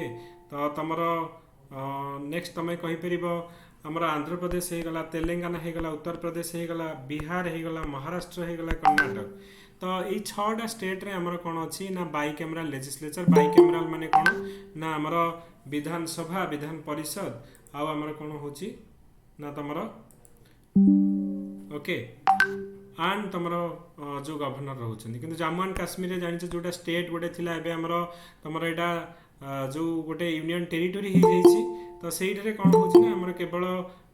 Okay तो तुमर next तुम कहीपर आमर आंध्र प्रदेश हो गला, तेलंगाना हो गला, उत्तर प्रदेश हो गला, बिहार हो गला, महाराष्ट्र हो गला, कर्णाटक। तो ये 6टा स्टेट रे आमर कौन अच्छी ना बाइकैमराल लेजिस्लेचर। बाइकैमराल माने कौन ना आमर विधानसभा, विधान परिषद आमर कौन हो ना तुमर ओके एंड तुमर जो गवर्नर रोचे कि जम्मू एंड काश्मीर जान जोटा स्टेट गोटे थिला एबे हमर तुमर यहाँ जो गोटे यूनियन टेरिटोरी हो जाइए तो सही कौन हो ना केवल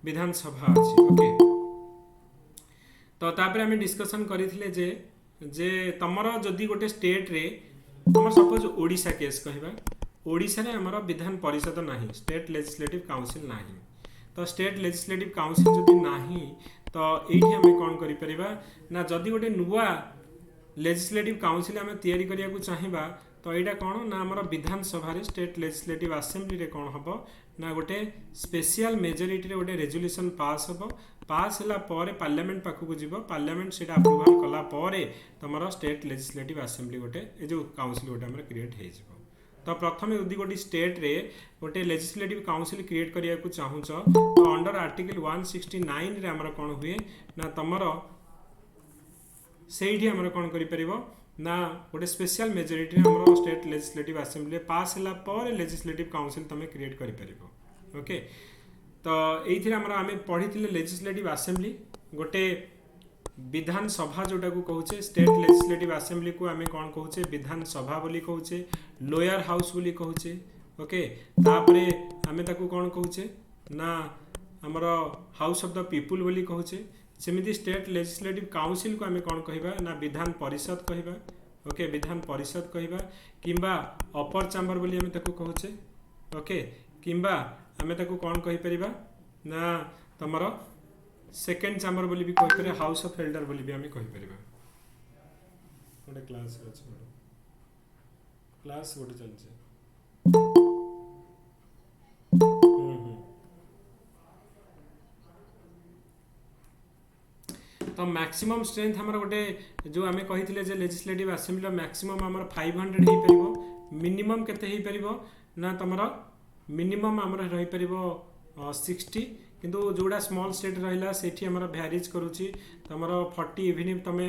विधानसभा अच्छी ओके। तो तापर आम डिस्कसन करथिले जे तुमर जदि गोटे स्टेट रे तुम सपोज ओडिशा केस कहवा, ओडिशा रे हमर विधान परिषद नाही, स्टेट लेजिस्लेटिव काउंसिल नाही। तो स्टेट लेजिस्लेटिव काउंसिल जदि नाही तो ये आम कौन करिपरिबा ना जदि गोटे नुआ लेजिस्लेटिव काउंसिल आम तैयारी करिया को चाहिबा तो यहाँ कौन ना आमर विधानसभा रे स्टेट लेजिस्लेटिव असेंबली रे कौन हम ना गोटे स्पेशल मेजोरिटी रे गोटे रेजुलेशन पास हम। पास होला पर पार्लियामेंट पाखक जीव, पार्लियामेंट से अप्रूवाल कला पर तुम स्टेट लेजिस्लेटिव असेंबली गोटे जो काउंसिल गोटे आमर क्रिएट हो। तो प्रथम यदि गोटे स्टेट रे गोटे लेजिस्लेटिव काउंसिल क्रिएट करिया को चाहूच तो अंडर आर्टिकल 169 रे आमर कौन हुए ना तुमर से आमर कौन करिपरिबो ना गोटे स्पेशल मेजोरिटी आमर स्टेट लेजिस्लेटिव असेंबली पास होला पर लेजिस्लेटिव काउंसिल तुम क्रिएट करिपरिबो ओके। तो ये आम पढ़ी लेजिस्लेटिव असेंबली गोटे विधानसभा जोटा को कहूचे स्टेट लेजिस्लेटिव असेंबली को आम कौन कहूचे विधानसभा बोली कहूचे, लोअर हाउस बोली कहूचे ओके। तापरे आम ताकू कौन कहूचे ना आमर हाउस ऑफ द पीपुल बोली कहूचे। सेमिति स्टेट लेजिस्लेटिव काउंसिल को आम कौन कहवा ना विधान परिषद कहवा ओके, विधान परिषद कहवा किंबा अपर चैम्बर बोली आम ताकू कहूचे ओके, किंबा आम ताकू कौन कहि परिबा ना तमर सेकेंड चैम्बर बोली भी कहि परिबा, हाउस ऑफ एल्डर बोली भी आम कहि परिबा। गोटे क्लास अछि क्लास गोटे चलছে तो मैक्सिमम स्ट्रेंथ हमर गोटे जो आम कही जे लेजिस्लेटिव असेंबली मैक्सिमम हमर 500 हो परिबो, मिनिमम केते हो परिबो ना तमर मिनिमम आमर रही परिबो 60 किंतु जोड़ा स्मॉल स्टेट रहिला सेठी हमर भैरिज करूची तमर 40 इवन तुम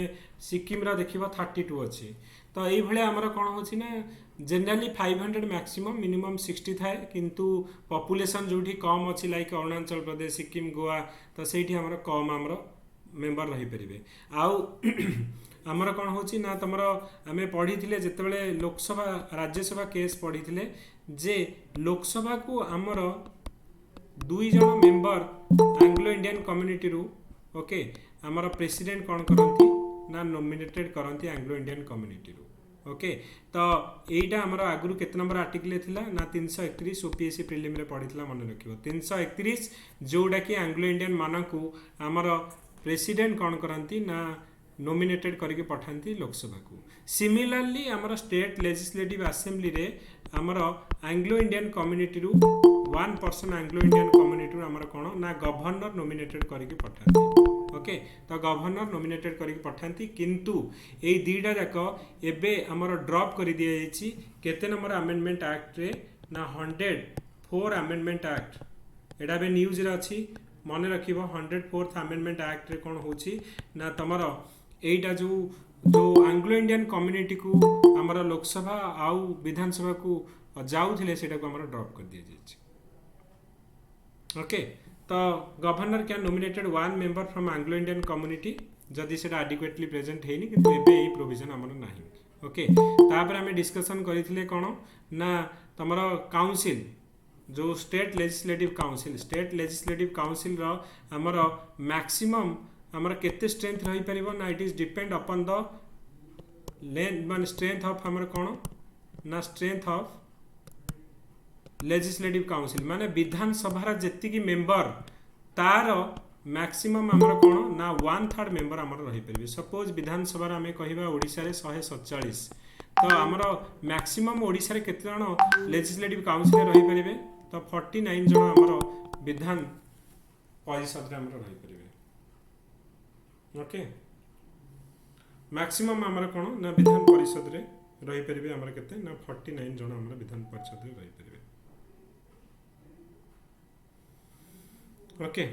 सिक्किम रा देखिबो 32 अच्छी। तो ये भाया आमर कौन होची ना जनरली 500 मैक्सिमम मिनिमम 60 थाए किंतु पॉपुलेशन जोठी कम अच्छी लाइक अरुणाचल प्रदेश, सिक्किम, गोवा तो सेठी हमर कम आमर मेंबर रही परिबे। आउ आमर कौन होची ना तमर आम पढ़ी जितेबाला लोकसभा राज्यसभा केस पढ़ी जे लोकसभा को आमर 2 जन मेंबर एंग्लो इंडियन कम्युनिटी रू ओके आमर प्रेसिडेंट कौन करती ना नॉमिनेटेड करती एंग्लो इंडियन कम्युनिटी रू ओके। तो यहीटा आमर आगु केते नंबर आर्टिकल थिला ना 331 ओपीएससी प्रिलिम रे पढ़ी मन रखियो 331 जोटा कि एंग्लो इंडियन मानकू आमर प्रेसिडेंट कौन करती ना नॉमिनेटेड करके पठाती लोकसभा को। सिमिलरली आमर स्टेट लेजिस्लेटिव असेंबली रे आमर एंग्लो इंडियन कम्युनिटी रू 1% एंग्लो इंडियन कम्युनिटी आमर कौन ना गवर्नर नॉमिनेटेड करके पठाती ओके। तो गवर्नर नॉमिनेटेड करके पठाती किंतु ये दीटा जाक एबे आमर ड्रॉप कर दिया जायछि केते नंबर अमेंडमेंट एक्ट रे ना 104 अमेंडमेंट एक्ट एडा बे न्यूज रे अछि मन रखिबो 104th अमेंडमेंट एक्ट रे कौन होछि ना तमर एटा जो एंग्लो इंडियन कम्युनिटी को आमर लोकसभा आउ विधानसभा को जाउथिले सेटा को आमर ड्रॉप कर दिया जायछि ओके। तो governor can nominated 1 member from Anglo Indian community जदि सेटा एडिक्वेटली प्रेजेंट हेनी किंतु एबे एई प्रोविजन आमर नाही ओके। तापर आमे डिस्कशन करिथिले कोन ना तमर काउंसिल जो स्टेट लेजिस्लेटिव काउंसिल रो आमर मैक्सिमम आमर केते स्ट्रेंथ रही परिबो ना it is depend upon the length मान स्ट्रेंथ ऑफ आमर कोन ना स्ट्रेंथ ऑफ लेजिस्लेटिव काउंसिल माने विधानसभा जेति की मेंबर तार मैक्सिमम आमर कोन ना 1/3 मेंबर आमर रही परिबे। सपोज विधानसभा आम कहिबा ओडिसा रे 147 तो आमर मैक्सिमम ओडिसा रे केते जण लेजिस्लेटिव काउंसिल रही परिबे तो 49 जण आमर विधान परिषद रे आमर रही परिबे ओके। मैक्सिमम आमर कोन ना विधान परिषद रे रही परिबे आमर केते ना 49 जण आमर विधान परिषद रे रही परिबे। ओके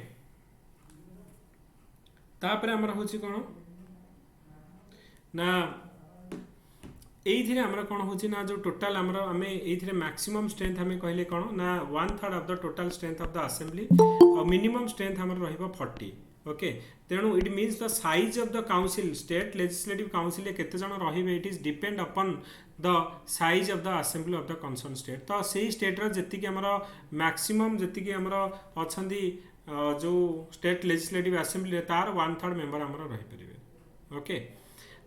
तापर आमर हूँ कौन ना ये कौन हो ना जो टोटाल आमर आम ये मैक्सिमम स्ट्रेंथ आम कहले कौन ना 1/3 of the total strength of the assembly और मिनिमम स्ट्रेंथ आमर रहिबो 40 ओके तेणु it means the size of the council state legislative council केते जन रहिबे it is depend upon the size of the assembly of the concern state तो सही state रो जति कि हमर मैक्सिमम जति कि हमर अछंदी जो स्टेट लेजिस्लेटिव असेंबली तार 1/3 मेंबर हमर रहि परिबे ओके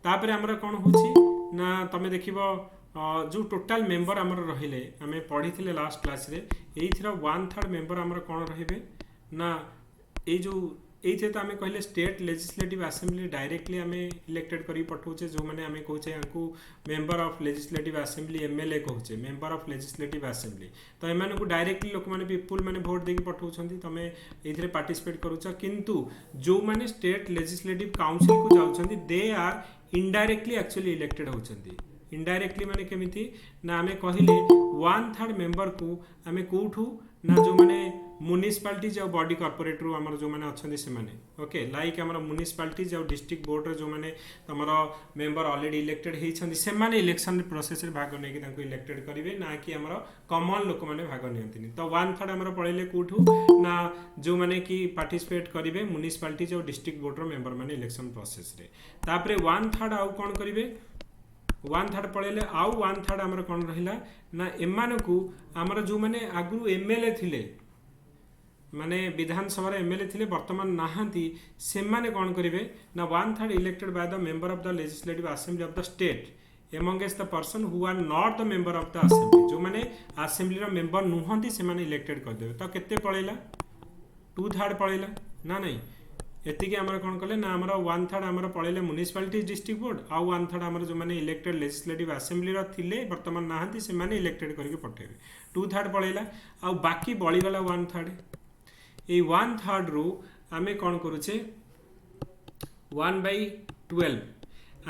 तापर हमर कोन होछि ना तमे देखिबो जो टोटाल मेंबर हमर रहिले आमे पढिथिले लास्ट क्लास रे एइथरा 1/3 मेंबर हमर कोन रहिबे ना ए जो ये तो आम कहले स्टेट लेजिस्लेटिव असेंबली डायरेक्टली आम इलेक्टेड कर पठाऊे जो मैंने आम कहे यहाँ member of legislative assembly MLA कहे मेंबर ऑफ लेजिस्लेटिव असेंबली तो एम को डायरेक्टली लोक मैंने पीपुल मैंने भोट देकी पठाऊँ तुम ये पार्टिसिपेट करुच किंतु जो मैंने स्टेट लेजिस्लेटिव काउंसिल को जाऊँच they are indirectly actually elected होती इनडायरेक्टली माने केमिति ना आम कहले 1/3 मेंबर को आम कौठू ना जो मैंने म्युनिसिपालिटीज और बॉडी कॉर्पोरेट रू आमर जो मैंने अच्छे से ओके लाइक आमर म्युनिसिपालिटीज और डिस्ट्रिक्ट बोर्ड जो मैंने तुम मेंबर ऑलरेडी इलेक्टेड होती से इलेक्शन प्रोसेस भाग नहीं इलेक्टेड करेंगे ना कि आमर कॉमन लोक मैंने भाग नि तो 1/3 आमर पड़े कौठू ना जो मैंने कि पार्टिसिपेट करेंगे म्युनिसिपालिटीज और डिस्ट्रिक्ट बोर्ड मेंबर मैंने इलेक्शन प्रोसेस तापर 1/3 आउ कौन करेंगे 1/3 पड़े आउ 1/3 आमर कौन रहा ना एम को आमर जो मैंने आगु एमएलए थिले माने विधानसभा एमएलए थिले वर्तमान नहांती से माने कौन करेंगे ना 1/3 elected by the member of the legislative assembly of the state amongst the person who are not the member of the assembly जो मैंने असेंबली रो मेंबर नुहंती से माने इलेक्टेड कर देबे तो केते पड़ेला 2/3 पड़ेला ना नहीं एतिके आमर कौन कले ना आमर 1/3 आमर पड़ेले म्युनिसिपालिटी डिस्ट्रिक्ट बोर्ड आउ 1/3 आमर जो मैंने इलेक्टेड लेजिस्लेटिव असेंबली रो थिले वर्तमान नहांती से माने इलेक्टेड करके पठेबे 2/3 पड़ेला आउ बाकी बळी गला 1/3 ये 1/3 रू आम कौन करुचे 1/12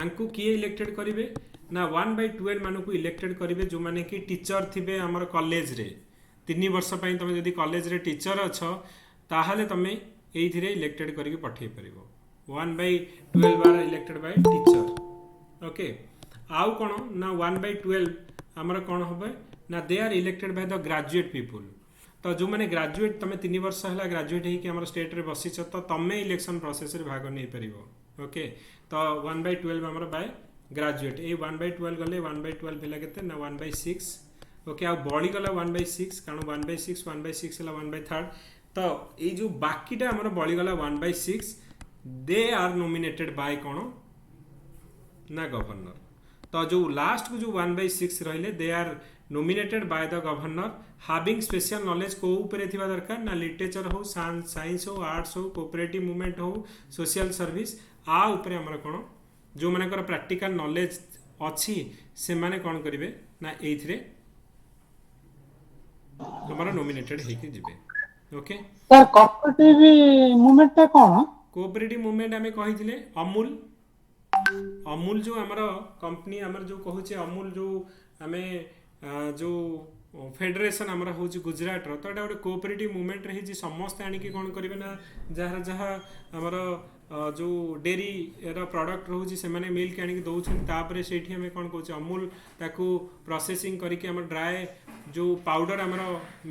आंकु किए इलेक्टेड करेंगे ना 1/12 मान को इलेक्टेड करेंगे जो मैंने कि टीचर थे आमर कॉलेज रे 3 वर्ष तुम जब कॉलेज रे टीचर अच्छ ताहले तुम ये इलेक्टेड करके पठे पार 1/12 बार इलेक्टेड बाय टीचर ओके आउ कौन ना 1/12 आमर कौन हम ना they are elected by the graduate people तो जो मैंने ग्रेजुएट तुम 3 वर्ष है ग्रेजुएट होकर स्टेट रे बसीच तो तुम इलेक्शन प्रोसेस रे भाग नहीं पार ओके तो 1/12 आमर बाय ग्रेजुएट ये 1/12 गले 1/12 है के ना 1/6 ओके आ बढ़ी गला 1/6 कारण 1/6 1/6 है 1/3 तो ये जो बाकीटा आमर बढ़ी गला 1/6 दे आर नॉमिनेटेड बाय कौन ना गवर्नर तो जो लास्ट को जो 1/6 रहिले they are nominated by the governor having special knowledge को ऊपर थिबा दरकार ना लिटरेचर हो साइंस हो आर्ट्स हो कोऑपरेटिव मूवमेंट हो सोशल सर्विस आ ऊपर हमर कोन जो मानकर प्रैक्टिकल नॉलेज अच्छी से माने कोन करिवे ना एइथरे हमारा नॉमिनेटेड हेकि जिवे ओके सर कोऑपरेटिव मूवमेंट ता कोन कोऑपरेटिव मूवमेंट हमें कहिथिले अमूल जो हमारा कंपनी हमर जो कहूचे अमूल जो हमें जो फेडरेशन आमर हूँ गुजरात रो तो गोटे कोऑपरेटिव मूवमेंट रही समस्ते आनिकी कौन करेंगे ना जहाँ जहाँ आमर जो डेरी प्रोडक्ट रोचे से मिल्क आनिक दौरान तापर से आम कौन कहे अमूल ताकू प्रोसेसिंग करके आम ड्राए जो पाउडर आमर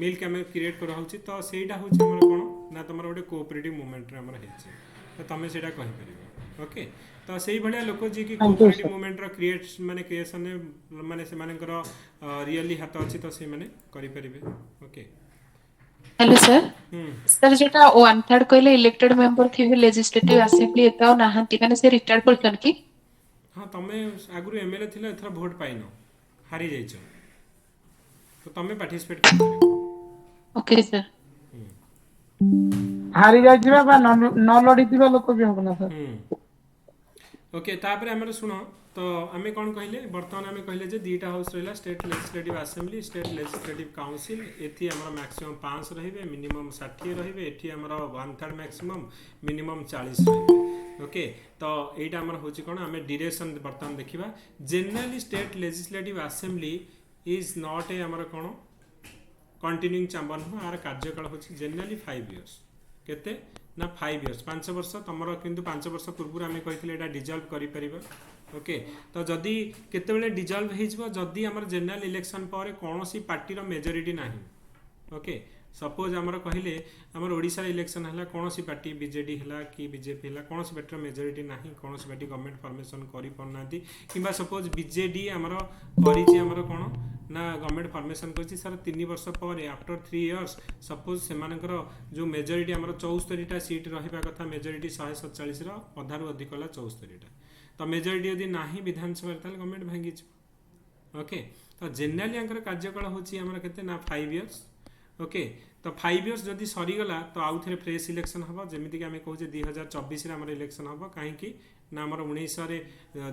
मिल्क आम क्रिएट कराऊँ तो सहीटा हूँ कौन ना तुम गोटे कोऑपरेटिव मूवमेंट तो तुम से कहीपर ओके तो से भाया लोक जी कि कोऑपरेटिव मूवमेंट क्रिएट माने क्रिएशन माने से मानकर रियली हाथ अच्छी तो से माने करि परिबे ओके हेलो सर सर जेटा 1/3 कहले इलेक्टेड मेंबर थी लेजिस्लेटिव असेंबली एताओ नाहंती माने से रिटायर करछन की हां तमे आगुरु एमएलए थिले एथरा वोट पाइनो हारी जाइछो तो तमे पार्टिसिपेट कर ओके सर हारी जाइबा बा न लड़ीतिबा लोक भी होना सर ओके तापर आमर शुण तो आम कौन कहले बर्तमान आम कहले जे दीटा हाउस रहा state legislative assembly state legislative council एथि आमर मैक्सिमम 5 रहिबे मिनिमम 60 रहिबे एथि आमर 1/3 मैक्सिमम मिनिमम 40 रहिबे ओके तो एटा आमर होची कोन आम ड्यूरेशन बर्तमान देखिबा generally state legislative assembly is not a आमर कोन कंटिन्यूइंग चैम्बर नो आर कार्यकाल होची जनरली 5 इयर्स केते ना 5 इयर्स 5 वर्ष तुमर किंतु 5 वर्ष पूर्व आम कही एटा डिजल्व कर ओके तो जदि केतेबेले डिजल्व हो जदि आमर जनरल इलेक्शन पर कौन पार्टी मेजोरिटी ना ओके सपोज आमर कहले आमर ओडिशा इलेक्शन है कौन पार्टी बीजेडी है कि बीजेपी है कौन पार्टी मेजोरिटी ना कौन पार्टी गवर्नमेंट फॉर्मेशन करि पड़ना कि सपोज बीजेडी आमर करिछि आमर कौन ना गवर्नमेंट फॉर्मेशन करिछि सर 3 वर्ष पर आफ्टर 3 इयर्स सपोज सेमानकर जो मेजोरिटी आमर 74टा सीट रहिबा कथा मेजोरिटी 147 रो अधारु अधिक होला 74टा तो मेजोरिटी यदि नाही विधानसभा ताल गवर्नमेंट भांगी ओके तो जनरली आंकर कार्यकाल होछि आमर केते ना 5 इयर्स ओके तो 5 इयर्स जदि सरीगला तो आउ थे फ्रेश इलेक्शन हम जमीक आम कहे 2024 आम इलेक्शन हम कहीं ना आम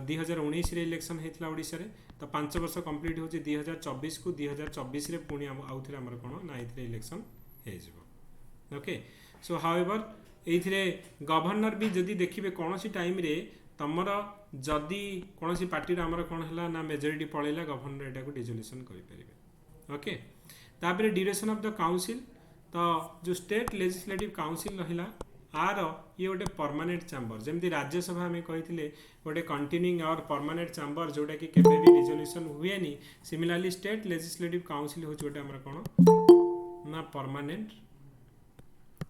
2019 इलेक्शन होता ओडिशा रे तो 5 वर्ष कंप्लीट हो 2024 को 2024 पुणी आउ थे आम कौन ना ये इलेक्शन हो ओके सो हाउएवर ये गवर्नर भी जदि देखिए कौन सी टाइम रे तमर जदि कौन सी पार्टी आमर कौन है ना मेजोरिटी पलैला गवर्नर एटा को डिजोल्यूशन करें ओके तापर ड्यूरेशन ऑफ द काउंसिल तो जो स्टेट लेजिस्लेटिव काउंसिल रहा आर ये गोटे परमानेंट चैम्बर जमी राज्यसभा आम कही गोटे कंटिन्यूइंग और परमानेंट चैम्बर जोटा कि केबे भी रिजोल्यूशन हुए नहीं सिमिलरली स्टेट लेजिस्लेटिव काउंसिल हूँ गोटे आमर कौन ना परमानेंट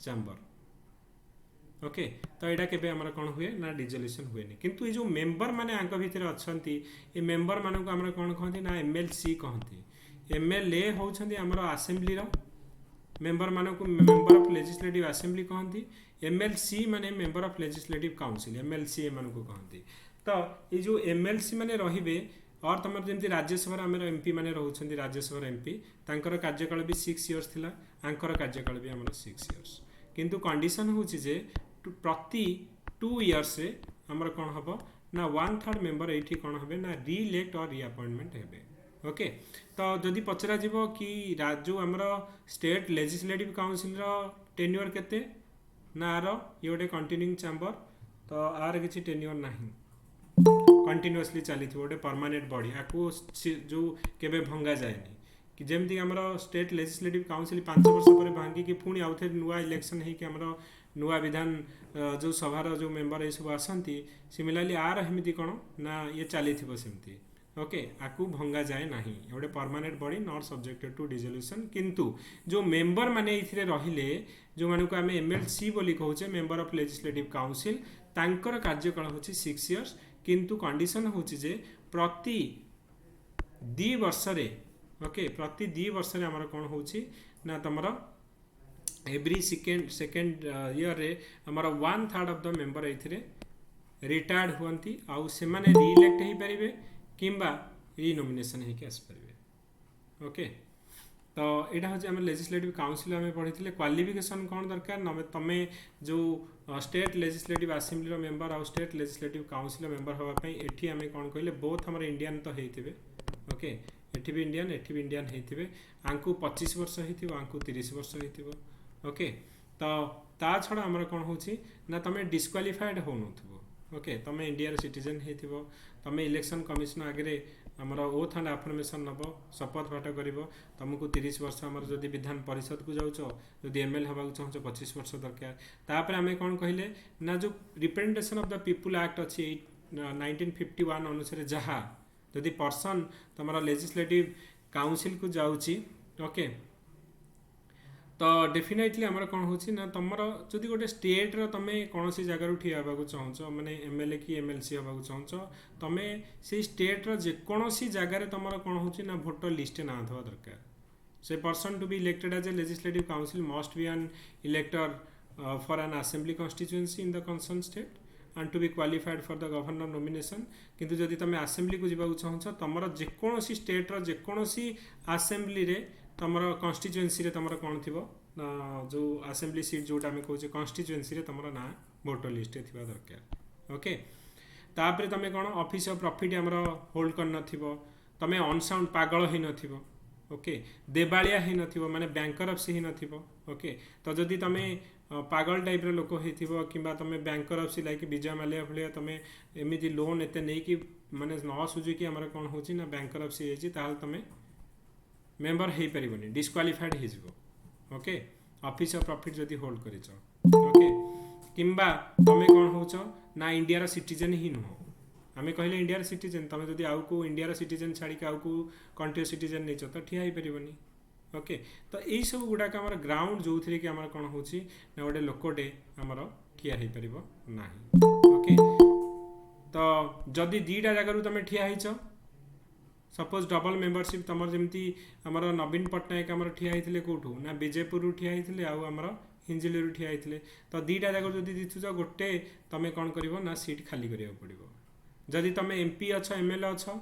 चैम्बर ओके तो यहाँ केबे आमर कौन हुए ना रिजोल्यूशन हुए नहीं किंतु ये जो मेंबर माने आंक भितर अच्छा ये मेंबर मानक आम कौन कहते ना एमएलसी कहती एमएलए होउछंती हमर असेंबली रो मेंबर मानक मेंबर ऑफ लेजिस्लेटिव असेंबली कहती एमएलसी माने member of legislative council MLC मानक कहती तो ये जो एमएलसी माने रहिबे और तुम जमी राज्यसभा आम एमपी माने रहउछंती राज्यसभा एमपी तांकर कार्यकाल भी 6 इयर्स थिला आंकर कार्यकाल भी हमर 6 इयर्स किंतु कंडीशन होची जे प्रति 2 इयर्स रे हमर कोन हबो ना 1/3 मेंबर एठी कोन हबे ना रीइलेक्ट और रीअपॉइंटमेंट हेबे ओके तो जदि पचरा जीवो कि जो आमर स्टेट लेजिस्लेटिव काउंसिल रो टेन्योर केते ना आर ये गोटे कंटिन्यूइंग चैम्बर तो आर किसी टेन्योर नाही कंटिन्यूअसली चली गोटे परमानेंट बॉडी आपको जो केबे भंगा जाएनी कि जमती आमर स्टेट लेजिस्लेटिव काउंसिल 5 वर्ष पर भांगी कि पुणी आउ थे नुआ इलेक्शन है कि आमर नुआ विधान जो सभार जो मेंबर ये सब आसती सिमिलरली आर हेमिति कौन ना ये चली सेमती ओके आकु भंगा जाए ना गोटे permanent body not subjected to dissolution किंतु जो मेंबर माने इथिरे रहिले जो मानक आम एमएलसी बोली कहूचे मेंबर ऑफ लेजिस्लेटिव काउंसिल तांकर कार्यकाल होची 6 इयर्स किंतु कंडीशन होची जे प्रति 2 वर्ष रे ओके प्रति 2 वर्ष रे हमर कोन होची ना तमरा एवरी सेकेंड ईयर रे हमर 1/3 ऑफ द मेंबर इथिरे रिटायर्ड हुअंती आउ से माने रीइलेक्ट हे परिबे किंबा रिनोमिनेशन होकर आसपारे ओके तो यहाँ हूँ आम लेजिस्लेटिव काउंसिल आम पढ़ी क्वालिफिकेशन कौन दरकार न तुम्हें जो स्टेट लेजिस्लेटिव असेंबली मेंबर आउ स्टेट लेजिस्लेटिव काउंसिल मेंबर हाँपाई एटी आम कौन कहले बोथ आम इंडियन तो होते ओके एटी भी इंडियन होते आंकु 25 वर्ष हो आंकु 30 वर्ष हो ओके तो ता छड़ा आमर कौन हो ना तुम्हें डिस्क्वालिफाइड हो ओके तुम्हें इंडिया सिटीजन हो तुम्हें इलेक्शन कमिशन आगे आमर ओथ एंड अफर्मेशन नब शपथ पाठ कर तुमको 30 वर्ष आमर जदि विधान परिषद को जाऊँ जदि एमएल हवा चाहूँ 25 वर्ष दरकार तापर आम कौन कहले ना जो representation of the people act अच्छी 1951 अनुसार जहाँ जदि पर्सन तुम लेजिस्लेटिव काउंसिल को जाऊँगी ओके तो डेफिनेटली आमर कौन हो ना तुम जदि गोटे स्टेट रो तुम कौन सी जगार ठिया होगा चाहूँ मैंने एमएलए कि एमएलसी होगा चाहूँ तुम से स्टेट रो जेकोसी जगार तुम कौन हो ना भोटर लिस्ट ना था दरकार से person to be elected as a legislative council must be an elector for an assembly constituency in the concern state and to be qualified for the governor nomination किंतु जदि तुम असेंबली को जावाक चाहूँ तुम जेकोसी स्टेट रो जेकोसी असेंबली रे तुम constituency तुम कौन थी जो असेंबली सीट जोटा आम कहे कन्स्टिट्यूएंसी तुम ना भोटर लिस्ट थी दरकार ओके तापर तुम कौन ऑफिस ऑफ प्रॉफिट आमर होल्ड कर तुम अनसाउंड पागल हो न ओके देवालिया हो न माने बैंकरप्सी हो न ओके तो जदि तुम पागल टाइप लोक हो कि तुम बैंकरप्सी लाइक विजय माल्या भाया तुम एमती लोन एत नहीं माने न सुझुकी आमर कौन हो बैंकरप्सी तुम मेंबर हो पारनी डिस्क्वालिफाइड हो ओके ऑफिस ऑफ प्रॉफिट जदि होल्ड करिच ओके किंबा तमे कौन होच ना इंडिया सिटीजन ही नुह आमे कहले इंडिया सिटीजन तमे जदि आउ को इंडिया सिटीजन छाड़ी आउ को कंट्री सिटीजन नहीं तो ठिया ही परिबनी ओके तो यही सब गुड़ाक आम ग्राउंड जो थी कि आम कौन हो गोटे लोकटे आमर ठिया हो पार ना ओके तो जदि दीटा जगार तुम ठिया हो सपोज डबल मेंबरशिप तुम जमी आमर नवीन पट्टनायक आमर ठिया होते कौटू ना विजयपुर ठिया होते आमर हिंजिली ठिया होते तो दीटा जगह जब दिशुच गोटे तुम कौन कर ना सीट खाली करा पड़ो जदि तुम एमपी अच्छ एमएलए अच्छ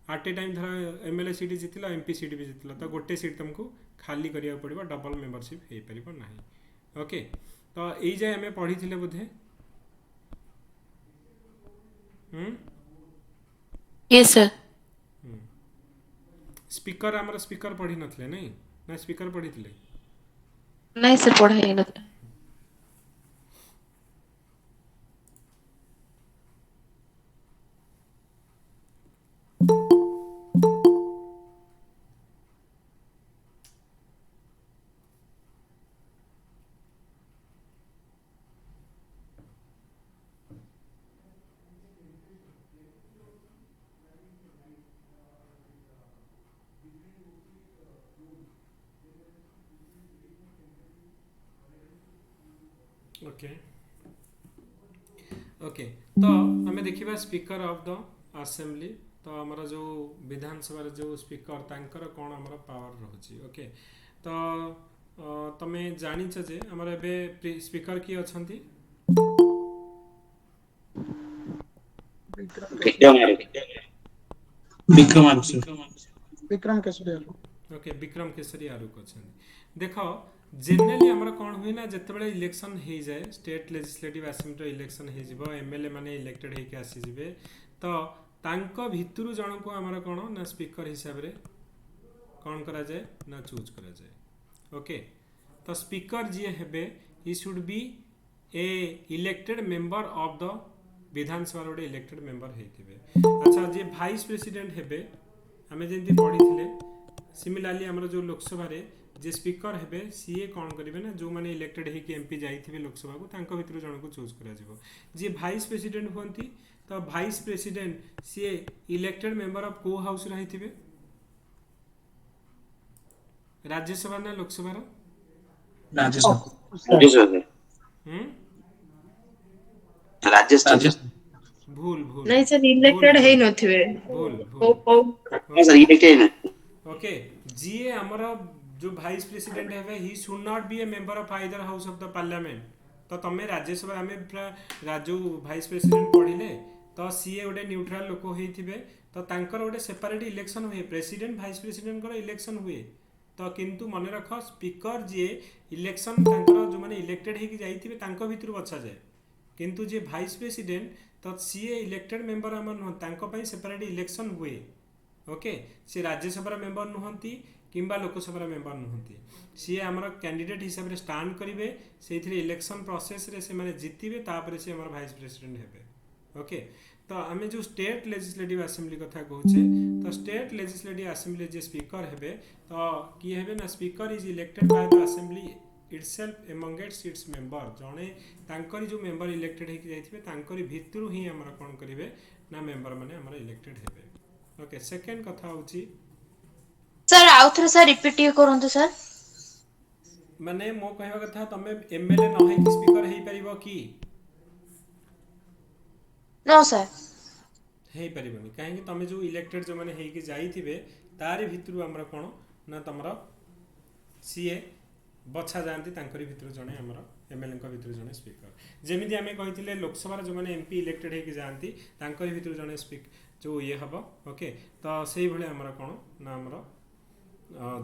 आट ए टाइम धर एमएलए सीट जीतिल एमपी सीट भी जीतिल तो गोटे सीट तुमको खाली करा पड़ो डबल मेंबरशिप हो पार ना ओके तो यही जाए आम पढ़ी थे बोधे यस सर स्पीकर आमर स्पीकर पढ़ी नथिले नहीं ना स्पीकर पढ़ी थे नहीं सर पढ़ा ही नहीं ओके ओके तो आम देखा स्पीकर ऑफ द असेंबली तो आमर जो विधानसभा जो स्पीकर तांकर कौन आमर पावर रहुची ओके तो तमे जानिछ जे आमर एबे स्पीकर की अछंती विक्रम केसरी ओके विक्रम केसरी आरुक अछंती देखो जनरली आमर कौन हुए ना जिते इलेक्शन हो जाए स्टेट लेजिस्लेटिव असेंबली इलेक्शन हो एमएलए माने इलेक्टेड होके आसीजिबे तो तांको भितरु जन को आमर कौन ना स्पीकर हिसाब रे कौन करा जाए ना चूज करा जाए ओके तो स्पीकर जी हेबे he should be a elected member of the Vidhan Sabha गोटे इलेक्टेड मेंबर होते अच्छा जी वाइस प्रेसिडेंट हेबे आमे जेंती पढ़ी थिले सिमिलारली आमर जो लोकसभा रे जे स्पीकर हेबे सीए कौन करेंगे ना जो मैंने इलेक्टेड होकर एमपी जाइए लोकसभा को तांको भितर जन को चूज करा जी वाइस प्रेसिडेंट हुंती तो vice president CA elected member of को हाउस रही राज्यसभा ना लोकसभा भूल भूल नहीं सर इलेक्टेड है नथिबे भूल भूल ओके जी हमर जो वाइस प्रेसिडेंट है he should not be A member of either house of the parliament तो तमें राज्यसभा आम जो वाइस प्रेसिडेंट पढ़िले तो सीए गोटे न्यूट्राल लोक होते तो तांकर गोटे सेपरेट इलेक्शन हुए प्रेसिडेंट वाइस प्रेसिडेंट इलेक्शन हुए तो किंतु मन रख स्पीकर जी इलेक्शन जो मैंने इलेक्टेड होकर जाइए तांको भितर बचा जाए किंतु जे वाइस प्रेसिडेंट तो सीए इलेक्टेड मेंबर आम नुह सेपरेट इलेक्शन हुए ओके सी राज्यसभा मेंबर नुहंती किंबा लोकसभा मेंबर नुहंती सी आमर कैंडिडेट हिसाब से स्टांड करेंगे से इलेक्शन प्रोसेस रे से माने जीतिबे तापर से आमर वाइस प्रेसिडेंट हेबे ओके तो आम जो स्टेट लेजिस्लेटिव असेंबली कथा कहूचे तो स्टेट लेजिस्लेटिव असेंबली जे स्पीकर हेबे तो किए हेबे ना speaker is elected by the assembly itself amongst its member जड़े तांकरी जो मेंबर इलेक्टेड होकर जाइए तांकरी भितरु ही आमर कौन करेंगे ना मेंबर माने आमर इलेक्टेड हेबे ओके सेकेंड कथा होची सर आउ थरे सर रिपीट करंतु सर माने मो कहवा कथा तमे एमएलए न है कि स्पीकर हेई परिबो की नो सर हेई परिबोनी काहे कि तमे जो इलेक्टेड जो माने हेई कि जाइथिबे तारि भितरु हमरा कोन ना तमरा सीए बछा जानती तांकरी भितरु जणे हमरा एमएलए को भितरु जणे स्पीकर जेमिति आमे कहिथिले लोकसभा जो माने एमपी इलेक्टेड हेई कि जानती तांकरी भितरु जणे स्पीक जो ये हबो ओके तो सेही भले हमरा कोन ना हमरा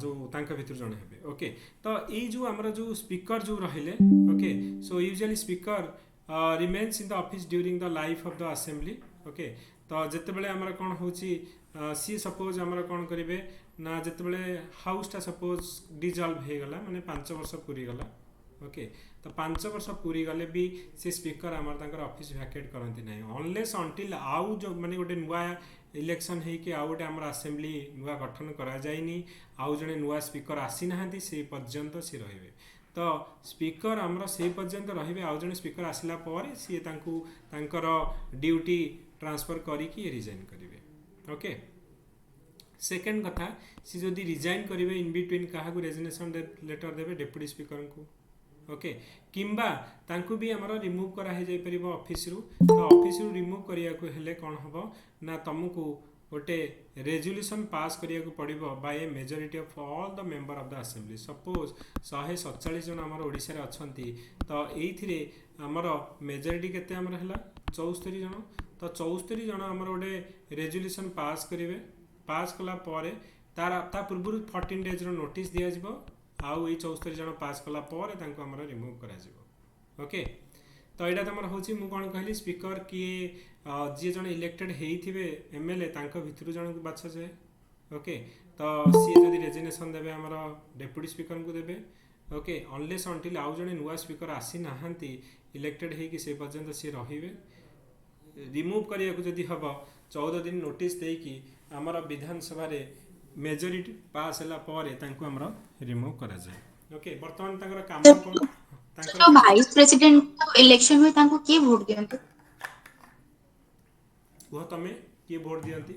जो तांका भितर जणे हेबे ओके तो ये जो हमरा जो स्पीकर जो रहिले okay so usually speaker remains in the office during the life of the assembly okay तो जिते बेले हमरा कोन होची सी सपोज हमरा कोन करिवे ना जिते बेले हाउस टा सपोज डिजॉल्व हे गला माने 5 वर्ष पूरी गला ओके तो 5 वर्ष पूरी गले भी से स्पीकर आमर तांकर ऑफिस वैकेट करंती नै अनलेस अंटिल आउ जो माने गोटे नुवा इलेक्शन है कि आउ गोटे आमर असेंबली नुआ गठन करा जाइनी आउ जने नुआ स्पीकर आसी नाहंती से पर्यंत से रहिबे तो स्पीकर आमर से पर्यंत रहिबे आउ जने स्पीकर आसिला पर सी तांकू तांकर ड्यूटी ट्रांसफर करिकी रिजाइन करिवे ओके सेकेंड कथा सी जदि रिजाइन करिवे इन बिटवीन काहाकू रेजिग्नेशन लेटर देबे डेप्यूटी स्पीकर को ओके किंबा तांकू भी आमर रिमूव करा हे जाई परिबो ऑफिस रु तो ऑफिस रु रिमूव करिया को हेले कोन हबो ना तुमको गोटे रेजोल्यूशन पास करिया को पड़िबो by a majority of all the member of the assembly suppose 147 जन आमर ओडिसा रे अछंती तो एइथिरे आमर मेजॉरिटी केते आमर हला 74 जन तो 74 जन आमर गोटे रेजोल्यूशन पास करिवे पास कला परे ता पूर्व 14 डेज रो नोटिस दिया जिवो आउ ए 74 जन पास कला परे तांको आमर रिमूव करा जिवो ओके तो यहाँ तुम हूँ मुझे कौन कहली स्पीकर किए जी जन इलेक्टेड होते एमएलए भितर जन को बाछा जाए ओके तो सी जब रेजिग्नेशन देवे आमर डेप्यूटी स्पीकर को देवे ओके अनलेस अंटिल आउ जड़े नुआ स्पीकर आसी ना इलेक्टेड होगी से पर्यंत सी रे रिमूव करिया को जदि हम 14 दिन नोटिस देकी आमर विधानसभा मेजोरिटी पास है आमर रिमूव करा जाए ओके बर्तमान तांकर काम कौन जो वाइस प्रेसिडेंट इलेक्शन हुए तांको के वोट दियंते वो तमे के वोट दियंती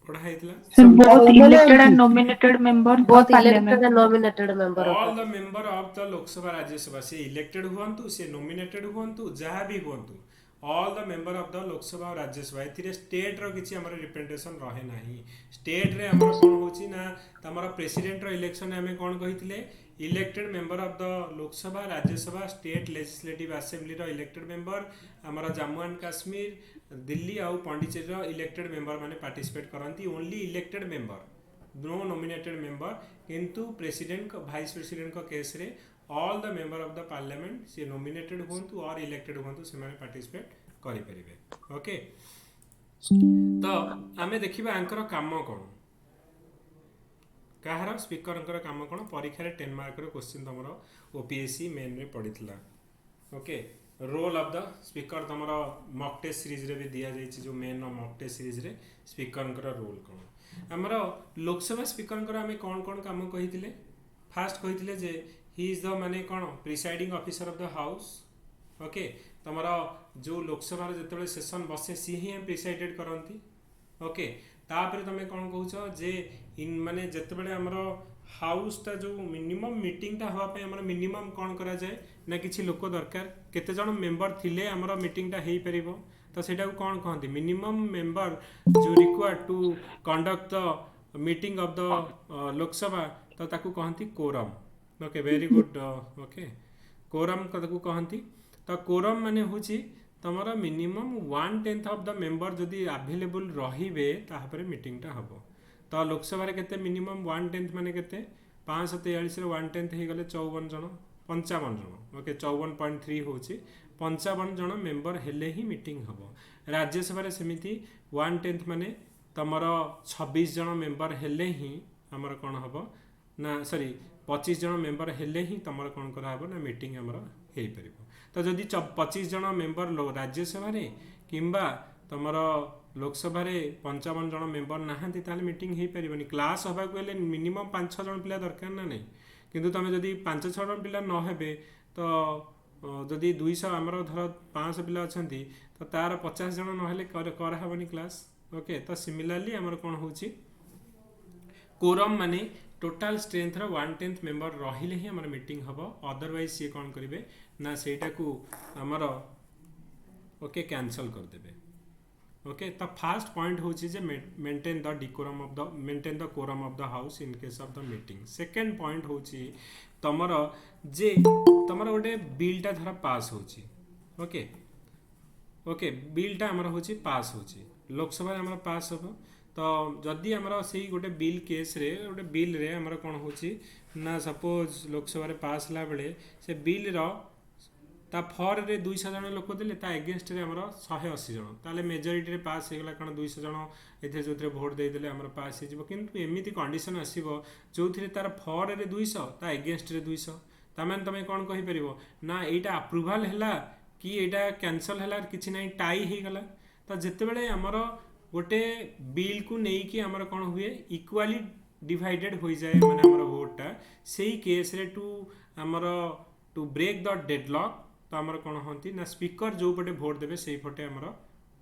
पढ़ा हेतला both elected and nominated member both parliament. elected and nominated member all of the member of the Lok Sabha Rajya Sabha से इलेक्टेड हुअंतु से नॉमिनेटेड हुअंतु जहाँ भी हुअंतु all the member of the Lok Sabha Rajya Sabha एथिरे स्टेट रो किछि हमर रिप्रेजेंटेशन रहे नाही स्टेट रे हमर कोन होछि ना तमरा प्रेसिडेंट रो इलेक्शन हमें कोन कहितले elected member of the Lok Sabha Rajya Sabha state legislative assembly रो इलेक्टेड मेंबर हमारा जम्मू एंड काश्मीर दिल्ली आउ पांडिचेरी रो इलेक्टेड मेंबर माने पार्टिसिपेट करंती only elected member no nominated member किंतु प्रेसिडेंट वाइस प्रेसिडेंट को केस रे all the member of the parliament से नॉमिनेटेड होंतु और इलेक्टेड होंतु से माने पार्टिसिपेट करि परिबे ओके तो आमे देखिबा आंकर काम कोन कहार स्पीकर काम कौन परीक्षा रे 10 मार्क रो क्वेश्चन तमरो ओपीएससी मेन रे पड़ीथिला okay role of the speaker तमरो मॉक टेस्ट सीरीज रे भी दिया जाइछि जो मेन मॉक टेस्ट सीरीज रे स्पीकर रोल कौन हमरो लोकसभा स्पीकर आमे कौन कौन काम कहिथिले फास्ट कहिथिले जे ही इज द माने कौन presiding officer of the house okay तमरो जो लोकसभा रे जतबे सेशन बसे सी ही प्रिसाइडेड करंती ओके तापर तमे कौन कहूछ जे इन माने जतबेले हमरो हाउस ता जो मिनिमम मीटिंग ता हवा पे हमरो मिनिमम कौन करा जाए ना किछि लोक दरकार केते जण मेंबर थिले हमरो मीटिंग ता हेई परिबो तो सेटा को कौन कहंती मिनिमम मेंबर जो required to conduct the meeting of the Lok Sabha तो ताकू कहंती quorum okay very good okay quorum कदकू कहंती तो कोरम माने होची तमरा मिनिमम 1/10 ऑफ द मेंबर जदि अवेलेबल रहिबे ताहापर मीटिंग ता हबो तो लोकसभा रे केते मिनिमम 1/10 माने केते 543 रे 1/10 हे गले 54 जन 55 जन ओके 54.3 होची 55 जन मेंबर हेले ही मीटिंग हबो राज्यसभा रे समिति 1/10 माने तमरा 26 जन मेंबर हेले ही हमर कोन हबो ना सॉरी 25 जन मेंबर हेले ही तमर कोन करा हबो ना मीटिंग हमर हेई परिबो तो जदि 25 जन मेंबर राज्यसभा रे किंबा तमर लोकसभा रे 55 जन मेंबर नाहांती ताले मीटिंग हेई परिबनी क्लास हबा को ले मिनिमम 5-6 जन पिला दरकार ना नहीं किंतु तमे जदि 5-6 जन पिला न हेबे तो जदि 200 हमर धर 500 पिला अछंती तो तार 50 जन न हेले करा हबनी क्लास ओके तो सिमिलरली हमर कोन होची कोरम माने टोटाल स्ट्रेंथ रो 1/10 मेंबर रहिले ही हमर मीटिंग हबो अदरवाइज ये कोन करिवे ना सेटा को हमर ओके कैंसल कर देबे ओके तो फर्स्ट पॉइंट होची जे maintain the decorum of the maintain the quorum of the house in case of the meeting second point होची तमर जे तमर गोटे बिल ता धरा पास होची ओके ओके बिल ता हमर होची पास होची लोकसभा हमर पास हो तो जदि हमर सेही गोटे बिल केस रे गोटे बिल रे हमर कोन होची ना सपोज लोकसभा रे पास ला बेले से बिल रो ता फॉर रे 200 जन लोक देले ता अगेंस्ट रे हमर 180 जन ताले मेजॉरिटी रे पास हे गला कण 200 जन एथे जोतरे वोट दे देले हमर पास हे जिवो किंतु एमिति कंडीशन आसीबो जोथिरे तार फॉर रे 200 ता अगेंस्ट रे 200 ता माने तमे कोन कहि परिबो ना एटा अप्रूवल हैला कि एटा कैंसल हैला किछि नै टाई हे गला तो जेते बेले हमर गोटे बिल को नहीं कि हमर कोन हुए इक्वाली डिवाइडेड हो जाए माने हमर वोटटा सेही केस रे टू ब्रेक द डेडलॉक तो हमर कोन होंती ना स्पीकर जो पटे वोट देबे सेही पटे हमर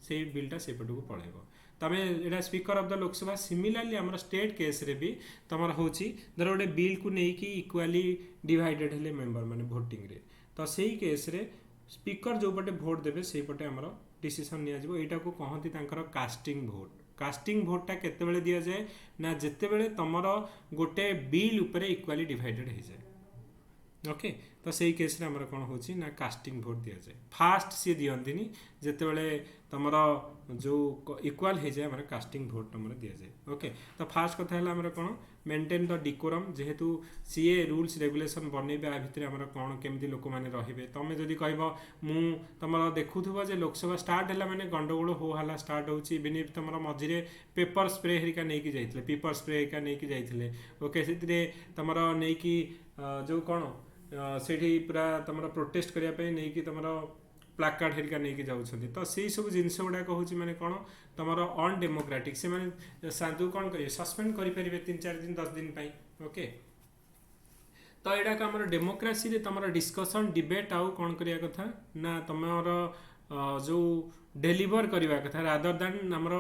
सेही बिलटा से पटको पळेबो तमे एटा speaker of the Lok Sabha similarly हमर स्टेट केस रे भी तमर होची धर गोटे बिल को नै कि इक्वाली डिवाइडेड हेले मेंबर माने वोटिंग रे तो सेही केस रे स्पीकर जो पटे वोट देबे सेही पटे हमर डिसीजन निया जिवो एटा को कहंती तांकर कास्टिंग भोटा केते बेले दिया जाए ना जेते बेले तमर गोटे बिल उपरे इक्वाली डिवाइडेड हो जाए ओके तो सही केस रे हमर कोन होची ना कास्टिंग भोट दिया जाए फास्ट सी दियंतिनी जेते बेले तमर जो इक्वल हो जाए हमर कास्टिंग भोट हमर दिया जाए ओके तो फास्ट कथा हला हमर कोन मेंटेन द डिकोरम जेहेतु सीए रूल्स रेगुलेशन बनेबे आ भितरे हमर कोन केमती लोक माने रहिबे तमे जदी कहबो मु तमर देखुथबो जे लोकसभा स्टार्ट हला माने गंडगोल हो हला स्टार्ट होची बिनि तमर मझिरे पेपर स्प्रे हरिका नै कि जाइथिले पेपर स्प्रे हरिका नै कि जाइथिले ओके सेतिरे तमर नै कि जो कोन सेठी पूरा तमर प्रोटेस्ट करिया पे नै कि तमर प्लाकार्ड हरिका नै कि जाउछथि तो सेही सब जिंस गुडा कहूची माने कोन तमर अन डेमोक्रेटिक से माने साधु कोन करिवे सस्पेंड करि परिबे 3-4 दिन 10 दिन पई ओके तो एडा का हमर डेमोक्रेसी रे तमर डिस्कशन डिबेट आउ कोन करिया कथा ना तमर जो डेलीवर करवा कथा रादर दैन हमर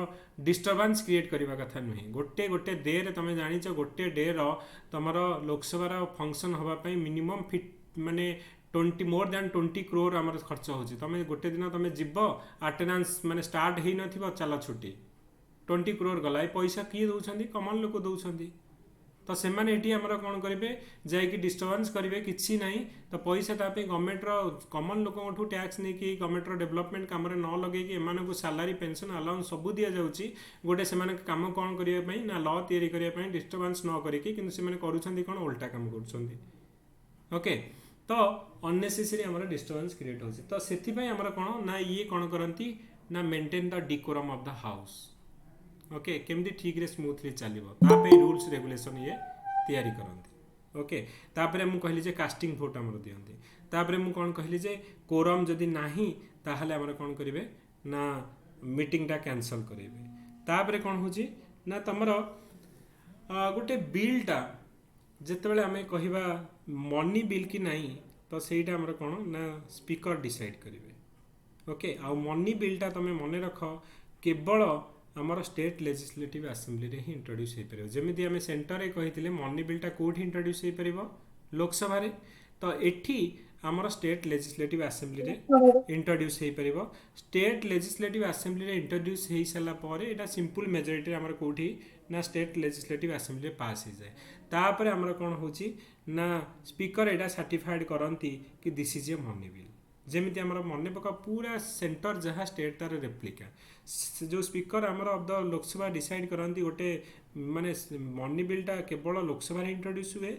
डिस्टर्बेंस क्रिएट करवा कथा नुहे गोटे डे रे तमे जानि छ गोटे डे रो तमर लोकसभा रो फंक्शन होबा पई मिनिमम फिट माने 20 मोर देन 20 करोड़ हमर खर्च होची तमे गोटे दिन तमे जिब्बो अटेंडेंस माने स्टार्ट हेइ नथिबो चला छुट्टी 20 करोड़ गला ए पैसा किए दउछंदी कमन लोक दउछंदी तो से माने एटी हमर कोन करिवे जाय कि डिस्टर्बेंस करिवे किछि नाही तो पैसा तापे गवर्नमेंट रो कॉमन लोक टैक्स नै कि गवर्नमेंट रो डेवलपमेंट काम रे न लगे कि एमान को सैलरी पेंशन अलाउंस सब दिया जाउची गोटे से माने काम कोन करिवे पई ना लॉ तयारी करिवे पई डिस्टर्बेंस न करी कि किंतु से माने करूछंदी कोन उल्टा काम करूछंदी ओके तो अननेसेसरी हमर डिस्टर्बेंस क्रिएट होची तो सेथि पई हमर कोन ना ये कोन करंती ना maintain the decorum of the house okay केमदी ठीक रे स्मूथली चलिबो तापे रूल्स रेगुलेशन ये तयारी करंती ओके तापरे मु कहली जे कास्टिंग वोट हमर दियंती तापरे मु कोन कहली जे कोरम जदी नाही ताहले हमर कोन करिवे ना मीटिंग टा कैंसिल करिवे तापरे कोन होची ना तमर गोटे बिल टा जेते बेले हमें कहिबा मनी बिल की नाही तो सेटा हमर कोन ना स्पीकर डिसाइड करिवे ओके आ मनी बिल टा तमे मने रख केवल आमर स्टेट लेजिस्लेटिव असेंबली रे ही इंट्रोड्यूस हो पार जमी आम सेंटर रे कही मनी बिलटा कौट इंट्रोड्यूस हो पार लोकसभा रे तो एठी आमर स्टेट लेजिस्लेटिव असेंबली रे इंट्रोड्यूस हो पार स्टेट लेजिस्लेटिव असेंबली रे इंट्रोड्यूस हो सारा पर एटा सिंपल मेजोरिटी आमर कोठी ना स्टेट लेजिस्लेटिव असेंबली रे पास हो जाए तापर आमर कोन होची ना स्पीकर एटा सर्टिफाइड करंती कि this is a money bill जेमिति हमर मने पका पूरा सेंटर जहाँ स्टेट तार रेप्लिका जो स्पीकर हमर ऑफ द लोकसभा डिसाइड करंती गोटे माने मनी बिलटा केवल लोकसभा रे इंट्रोड्यूस हुए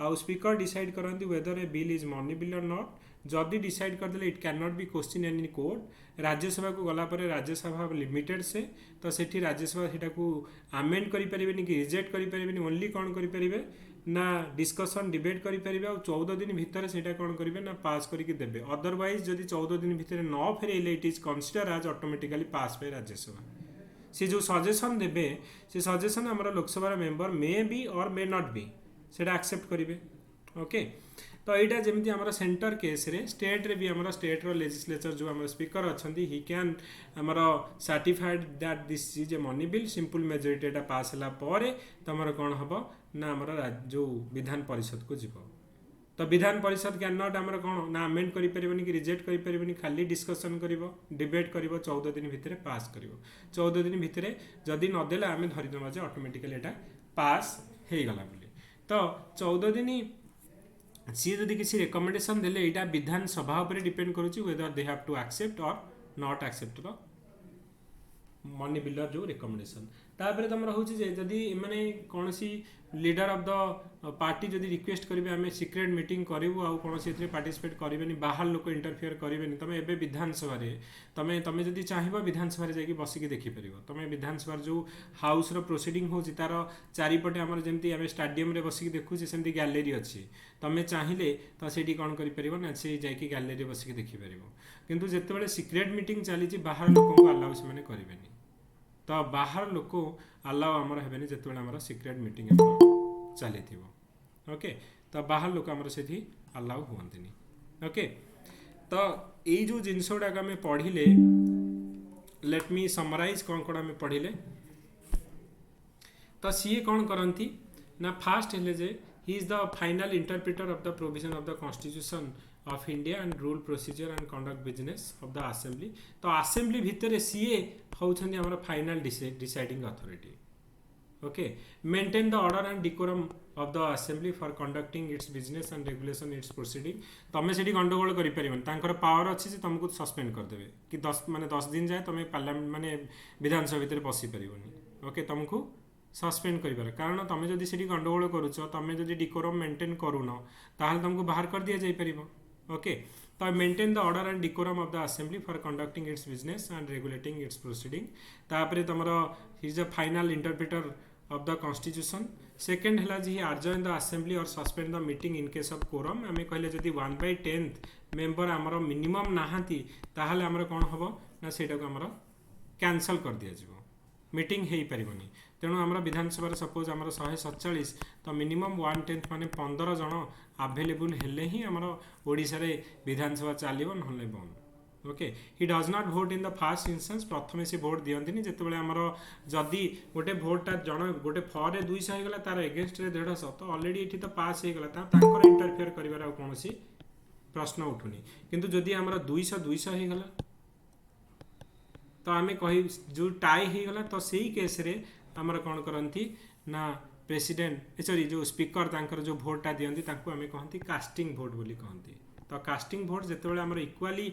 आ स्पीकर डिसाइड करंती whether a bill is money bill or not जदि डिसाइड कर देले it can not be question in court Rajya Sabha को गला पर राज्यसभा लिमिटेड से तो सेठी राज्यसभा सेटा को अमेंड करि परिबेनी कि रिजेक्ट करि परिबेनी ओनली कोन करि परिबे ना डिस्कशन डिबेट करि परिबे आ 14 दिन भितर सेटा कोन करिवे ना पास करिके देबे अदरवाइज जदि 14 दिन भितर न फेरेले it is consider as automatically pass by Rajya Sabha से जो सजेशन देबे से सजेशन हमर लोकसभा मेंबर मे बी और मे नॉट बी सेटा एक्सेप्ट करिवे ओके तो यहाँ जमी आम सेंटर केस रे स्टेट रे भी आम स्टेट रो लेजिस्लेचर जो आम स्पीकर अच्छा ही कैन आमर certified that this is a money bill simple majority एटा पास होला परे तमर कौन हम ना आमर जो विधान परिषद को जीव तो विधान परिषद कैन नॉट आमर कौन ना अमेंड करि परिबनी कि रिजेक्ट करि परिबनी खाली डिस्कशन करिवो डिबेट करिवो 14 दिन भितर पास करिवो 14 दिन भितर जदि न देला आमे धरि दमा जे ऑटोमेटिकली एटा पास हे गला बोली तो 14 दिन सी जदि किसी रिकमेंडेशन देले एटा विधान सभा ऊपर डिपेंड करूची whether they have to accept or not accept the money bill जो रिकमेंडेशन तापर तुम रोचे जदि माने कौन सी लीडर ऑफ द पार्टी जदि रिक्वेस्ट करेंगे आम सिक्रेट मीटिंग करूँ आ कौन से पार्टिसिपेट करेंगे बाहर लोक इंटरफियर करेंगे तुम एवं विधानसभा तुम तुम जदि चाहिए विधानसभा जाकि बसिक देखिपर तुम विधानसभा जो हाउस रो प्रोसीडिंग हो तार चारिपटे आम जमी आम स्टाडियम रे बसिक देखुचे सेमती गैलेरी अच्छी तुम चाहिए तो से कौन कर ना से जाकि गैलेरी बसिक देखिपर किंतु जितेबाला सिक्रेट मीटिंग चली बाहर लोक अलाउ से करेंगे तो बाहर लोक अलाउ आमर हेबेनि जेतेबेले आमर सीक्रेट मीटिंग चली ओके तो बाहर लोक आमर से अलाउ हुअन्तिनि ओके तो यही जो जिनस गुड़ाक आम पढ़िले लेट मी समराइज कौन कौन आम पढ़िले तो सी कौन करती ना फास्ट हेले जे he is the final interpreter of the provision of the constitution of India and rule procedure and conduct business of the assembly तो असेंबली भितर सीए होउछन्ती हमर final deciding authority okay maintain the order and decorum of the assembly for conducting its business and regulation its proceeding तमें से गंडगोल कर power अच्छी से तुमको सस्पेंड करदेवे कि 10 दिन जाए तुम पार्लियामेंट माने विधानसभा भितर पशि पारिबनी ओके तुमको सस्पेंड कर कारण तुम जदि से गंडगोल करुच तुम जदि डिकोरम मेंटेन करून ताहले तुमको बाहर कर दिया जाई परिबो ओके तो maintain the order and decorum of the assembly for conducting its business and regulating its proceeding तापर तुमर is the final interpreter of the constitution second है जी adjourn the assembly or suspend the meeting in case of quorum आम कहले जदि 1/10 member आमर minimum नाहांती ताहले आमर कौन हम ना सेटा को आमर कैंसल कर दिया जाए मीटिंग हो पारनी तेणु आम विधानसभा सपोज आम 147 तो मिनिमम 1/10 माने 15 जन आभेलेबुल हेले ही आमर ओडिशा रे विधानसभा चलो ना बंद okay he does not vote in the first instance प्रथम से भोट दियंतिनी जेतेबेले आमर जदि गोटे भोटा जन गोटे फॉर रे 200 होगला तार एगेंस्ट रे 150 तो ऑलरेडी एठी तो पास होगला तांकर इंटरफेयर करिवार आ कोनोसी प्रश्न उठुनी किंतु जदि आमर 200 होगला तो आम कही जो टाई होगला तो सही केस रे आमर कौन करती ना प्रेसिडेंट सॉरी जो स्पीकर तांकर जो भोटा दियंती तांको आमे कहती कास्टिंग भोट बोली कहती तो कास्टिंग भोट जितेबाला आमर इक्वाली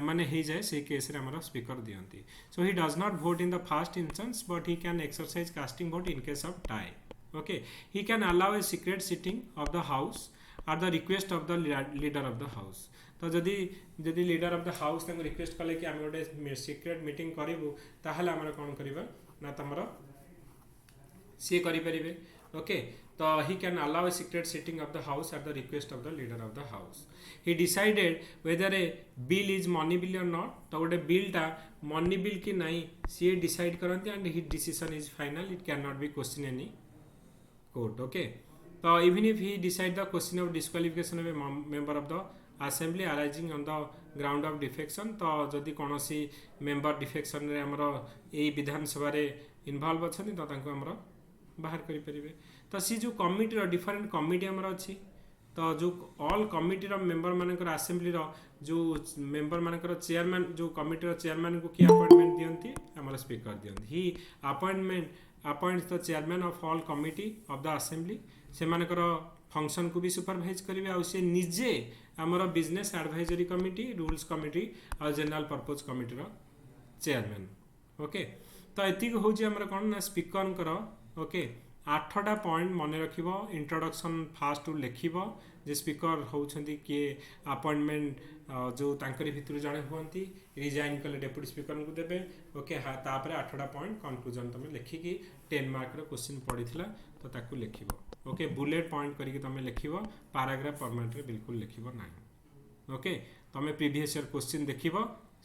माने हो जाए से केस रे आमर स्पीकर दियंती so he does not vote in the first instance but he can exercise casting vote in case of tie okay he can allow a secret sitting of the house or the request of the leader of the house तो जदि leader of the house request कले कि आम गोटे secret meeting करूँ ताहले आमर कौन करवा ना तुमर सी करें ओके तो he can allow a secret sitting of the house at the request of the leader of the house he decided whether a bill is money bill or not तो गोटे बिलटा मनी बिल कि नहीं सी decide करती and he decision is final it can not be question any court okay तो even if he decide the question of disqualification of a member of the assembly arising on the ground of defection तो जदि कौन member defection रे हमर ए विधानसभा रे involve अच्छा तो तांको हमर बाहर करें तो सी जो कमिटी डिफरेंट कमिटी आमर अच्छी तो जो ऑल कमिटी मेंबर मानकर असेंबली जो मेंबर मानकर चेयरमैन जो कमिटी चेयरमैन को किए अपॉइंटमेंट दियंती आमर स्पीकर दियंती he appoints the chairman of all committee of the assembly से मानकर फंक्शन को भी सुपरवाइज करेंगे आ निजे आमर business advisory committee rules committee और general purpose committee chairman okay तो एति हूँ आमर कौन ना स्पीकर ओके 8टा पॉइंट मन रख इंट्रोडक्शन फास्ट लिख जे स्पीकर होती किए अपॉइंटमेंट जो तांकरी भितर जड़े हुई रिजाइन कले डेप्यूटी स्पीकर को देवे ओके तापर 8टा पॉइंट कंक्लूजन तुम लिखिकी 10 मार्क क्वेश्चन पड़ता तो ताकू लिख ओके बुलेट पॉइंट करके तुम लिख पैराग्राफ फॉर्मेट रे बिल्कुल लिख ना ओके तुम प्रीवियस ईयर क्वेश्चन देख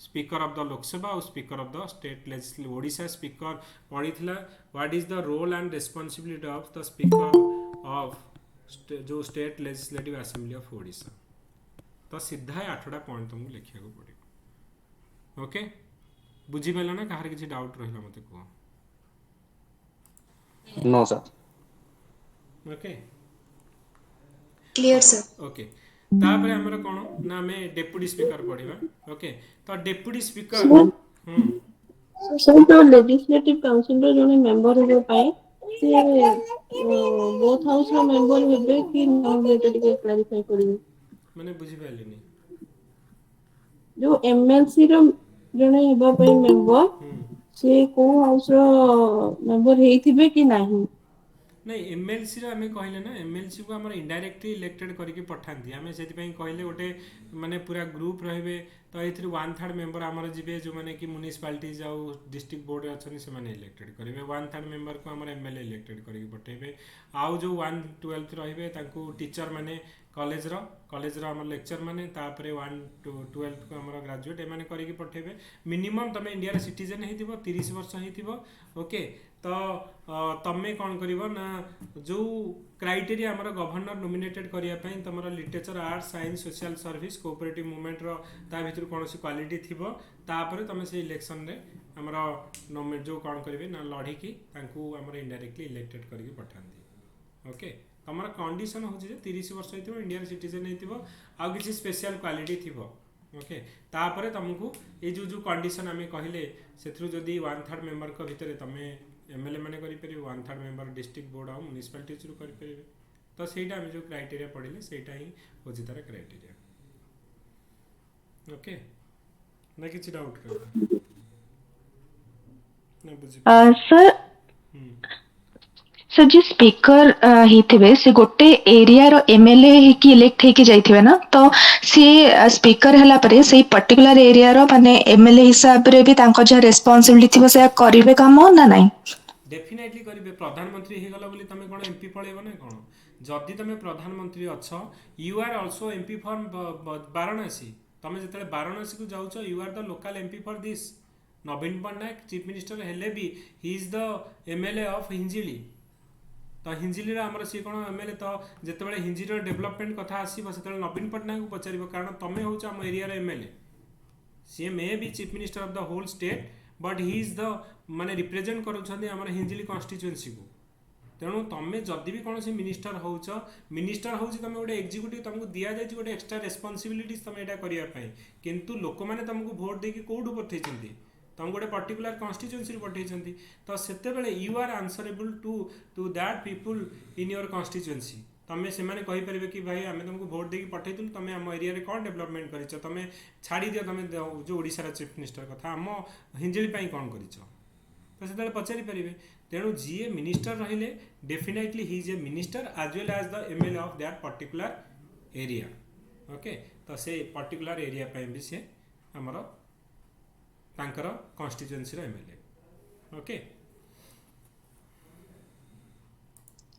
स्पीकर ऑफ द लोकसभा और speaker of the state legislative Odisha speaker पढ़ी what is the role and responsibility of the speaker of जो state legislative assembly of Odisha तो सीधा 8टा पॉइंट तुमको लिखा पड़ो ओके बुझीपाल ना कहार किसी डाउट रहा मत कह no sir okay clear sir okay तापर हमर कोन ना हमें डेप्यूटी स्पीकर पढ़िबा ओके तो डेप्यूटी स्पीकर सर तो लेजिस्लेटिव काउंसिल रो जने मेंबर हो पाए से बोथ हाउस रो मेंबर हेबे कि नॉन टिके क्लैरिफाई करिवे माने बुझी पाइलिनी जो एमएलसी रो जने हेबा पे मेंबर से को हाउस रो मेंबर हेथिबे कि नाही नहीं एमएलसी रो आमे कहले ना एमएलसी को हमर इनडायरेक्टली इलेक्टेड करके पठांती आमे सेति पई कहले गोटे माने पूरा ग्रुप रहबे तो एथि 1/3 मेंबर हमर जिबे जो माने कि म्युनिसिपालिटी जाऊ डिस्ट्रिक्ट बोर्ड अछन से माने इलेक्टेड करिवे 1/3 मेंबर को हमर एमएलए इलेक्टेड करके पठेबे आउ जो 1/12 रहबे तांको टीचर माने कॉलेज रो हमर लेक्चर माने तापरे 1 to 12 को हमर ग्रेजुएट ए माने करके पठेबे मिनिमम तमे इंडिया रे सिटीजन हेतिबो 30 वर्ष हेतिबो ओके तो तमे कौन करिवो ना जो क्राइटेरिया हमर गवर्नर नॉमिनेटेड करिया पई तमरा literature art science social service cooperative movement रो ता भीतर कोनोसी क्वालिटी थिबो तापरे तमे से इलेक्शन रे हमर नॉमिनेट जो कौन करिवे ना लढी की तांकू हमर इनडायरेक्टली इलेक्टेड करके पठांती ओके तमरा कंडीशन हो जे 30 वर्ष हेतिबो इंडियन सिटीजन हेतिबो आ किछि स्पेशल क्वालिटी थिबो ओके तापरे तुमको ये जो कंडीशन आमे कहले सेथरु जदी 1/3 मेंबर को भितरे तमे एमएलए माने करि परिबे 1/3 मेंबर डिस्ट्रिक्ट बोर्ड आ म्युनिसिपालिटी चुरू करि परिबे तो सेटा आमे जो क्राइटेरिया पढिले सेटा ही होछि तार क्राइटेरिया ओके ना किछि डाउट कर ना बुझि सर सर जी स्पीकर हिथिबे से गोटे एरिया रो एमएलए की इलेक्ट हेकी जाइथिबे ना तो सी स्पीकर हला परे से पर्टिकुलर एरिया रो माने एमएलए हिसाब रे भी तांको जे रिस्पांसिबिलिटी थिबो से करिवे काम ना नाही डेफिनेटली करिवे प्रधानमंत्री हे गला बोली तमे कोन एमपी पळेबो ना कोन जदी तमे प्रधानमंत्री अछ you are also MP for Varanasi तमे जतले वाराणसी को जाउछ you are the local MP for this Naveen Patnaik chief minister हेले भी he is the MLA of Hinjili तो हिंजिली आमर सी कौन एमएलए तो जिते हिंजिली डेवलपमेंट कथा आसो से नवीन पटनायक को पचार कारण तुम्हें हूँ आम एरिया एमएलए सी may be chief minister of the whole state but he is the माने रिप्रेजेंट कर हिंजिली कन्स्टिट्युएंसी को तेणु तुम्हें जदि भी कौन मिनिस्टर होच मिनिस्टर हो तुम गोटे एक्जिक्यूटिव तुमको दि जाए गोटे एक्सट्रा रेस्पॉन्सिबिलिटी तुम यहाँ करने किंतु लोक मैंने तुमको भोट देकी कौटू पठेइछन्ति तुम गोटे पर्टिकुलर कन्स्टिट्युएंसी पठेइछन्ति तो सेतेबेले you are answerable to that people in your constituency तमें से माने कहि परिबे कि भाई आमे तुमको भोट देकी पठेइतुल तमें आम एरिया रे कोन डेवलपमेंट करिछ तमें छाड़ी दियो तमें जो ओडिसा रा चीफ मिनिस्टर कथा आम हिंजिली पई कोन करिछ तो सेतेबेले पचारि परिबे तेणु जीए मिनिस्टर रहिले definitely he is a minister as well as the MLA of that particular area okay तो से पर्टिकुलर एरिया पई भी से हमर तांकर कन्स्टिट्युएंसी रो MLA okay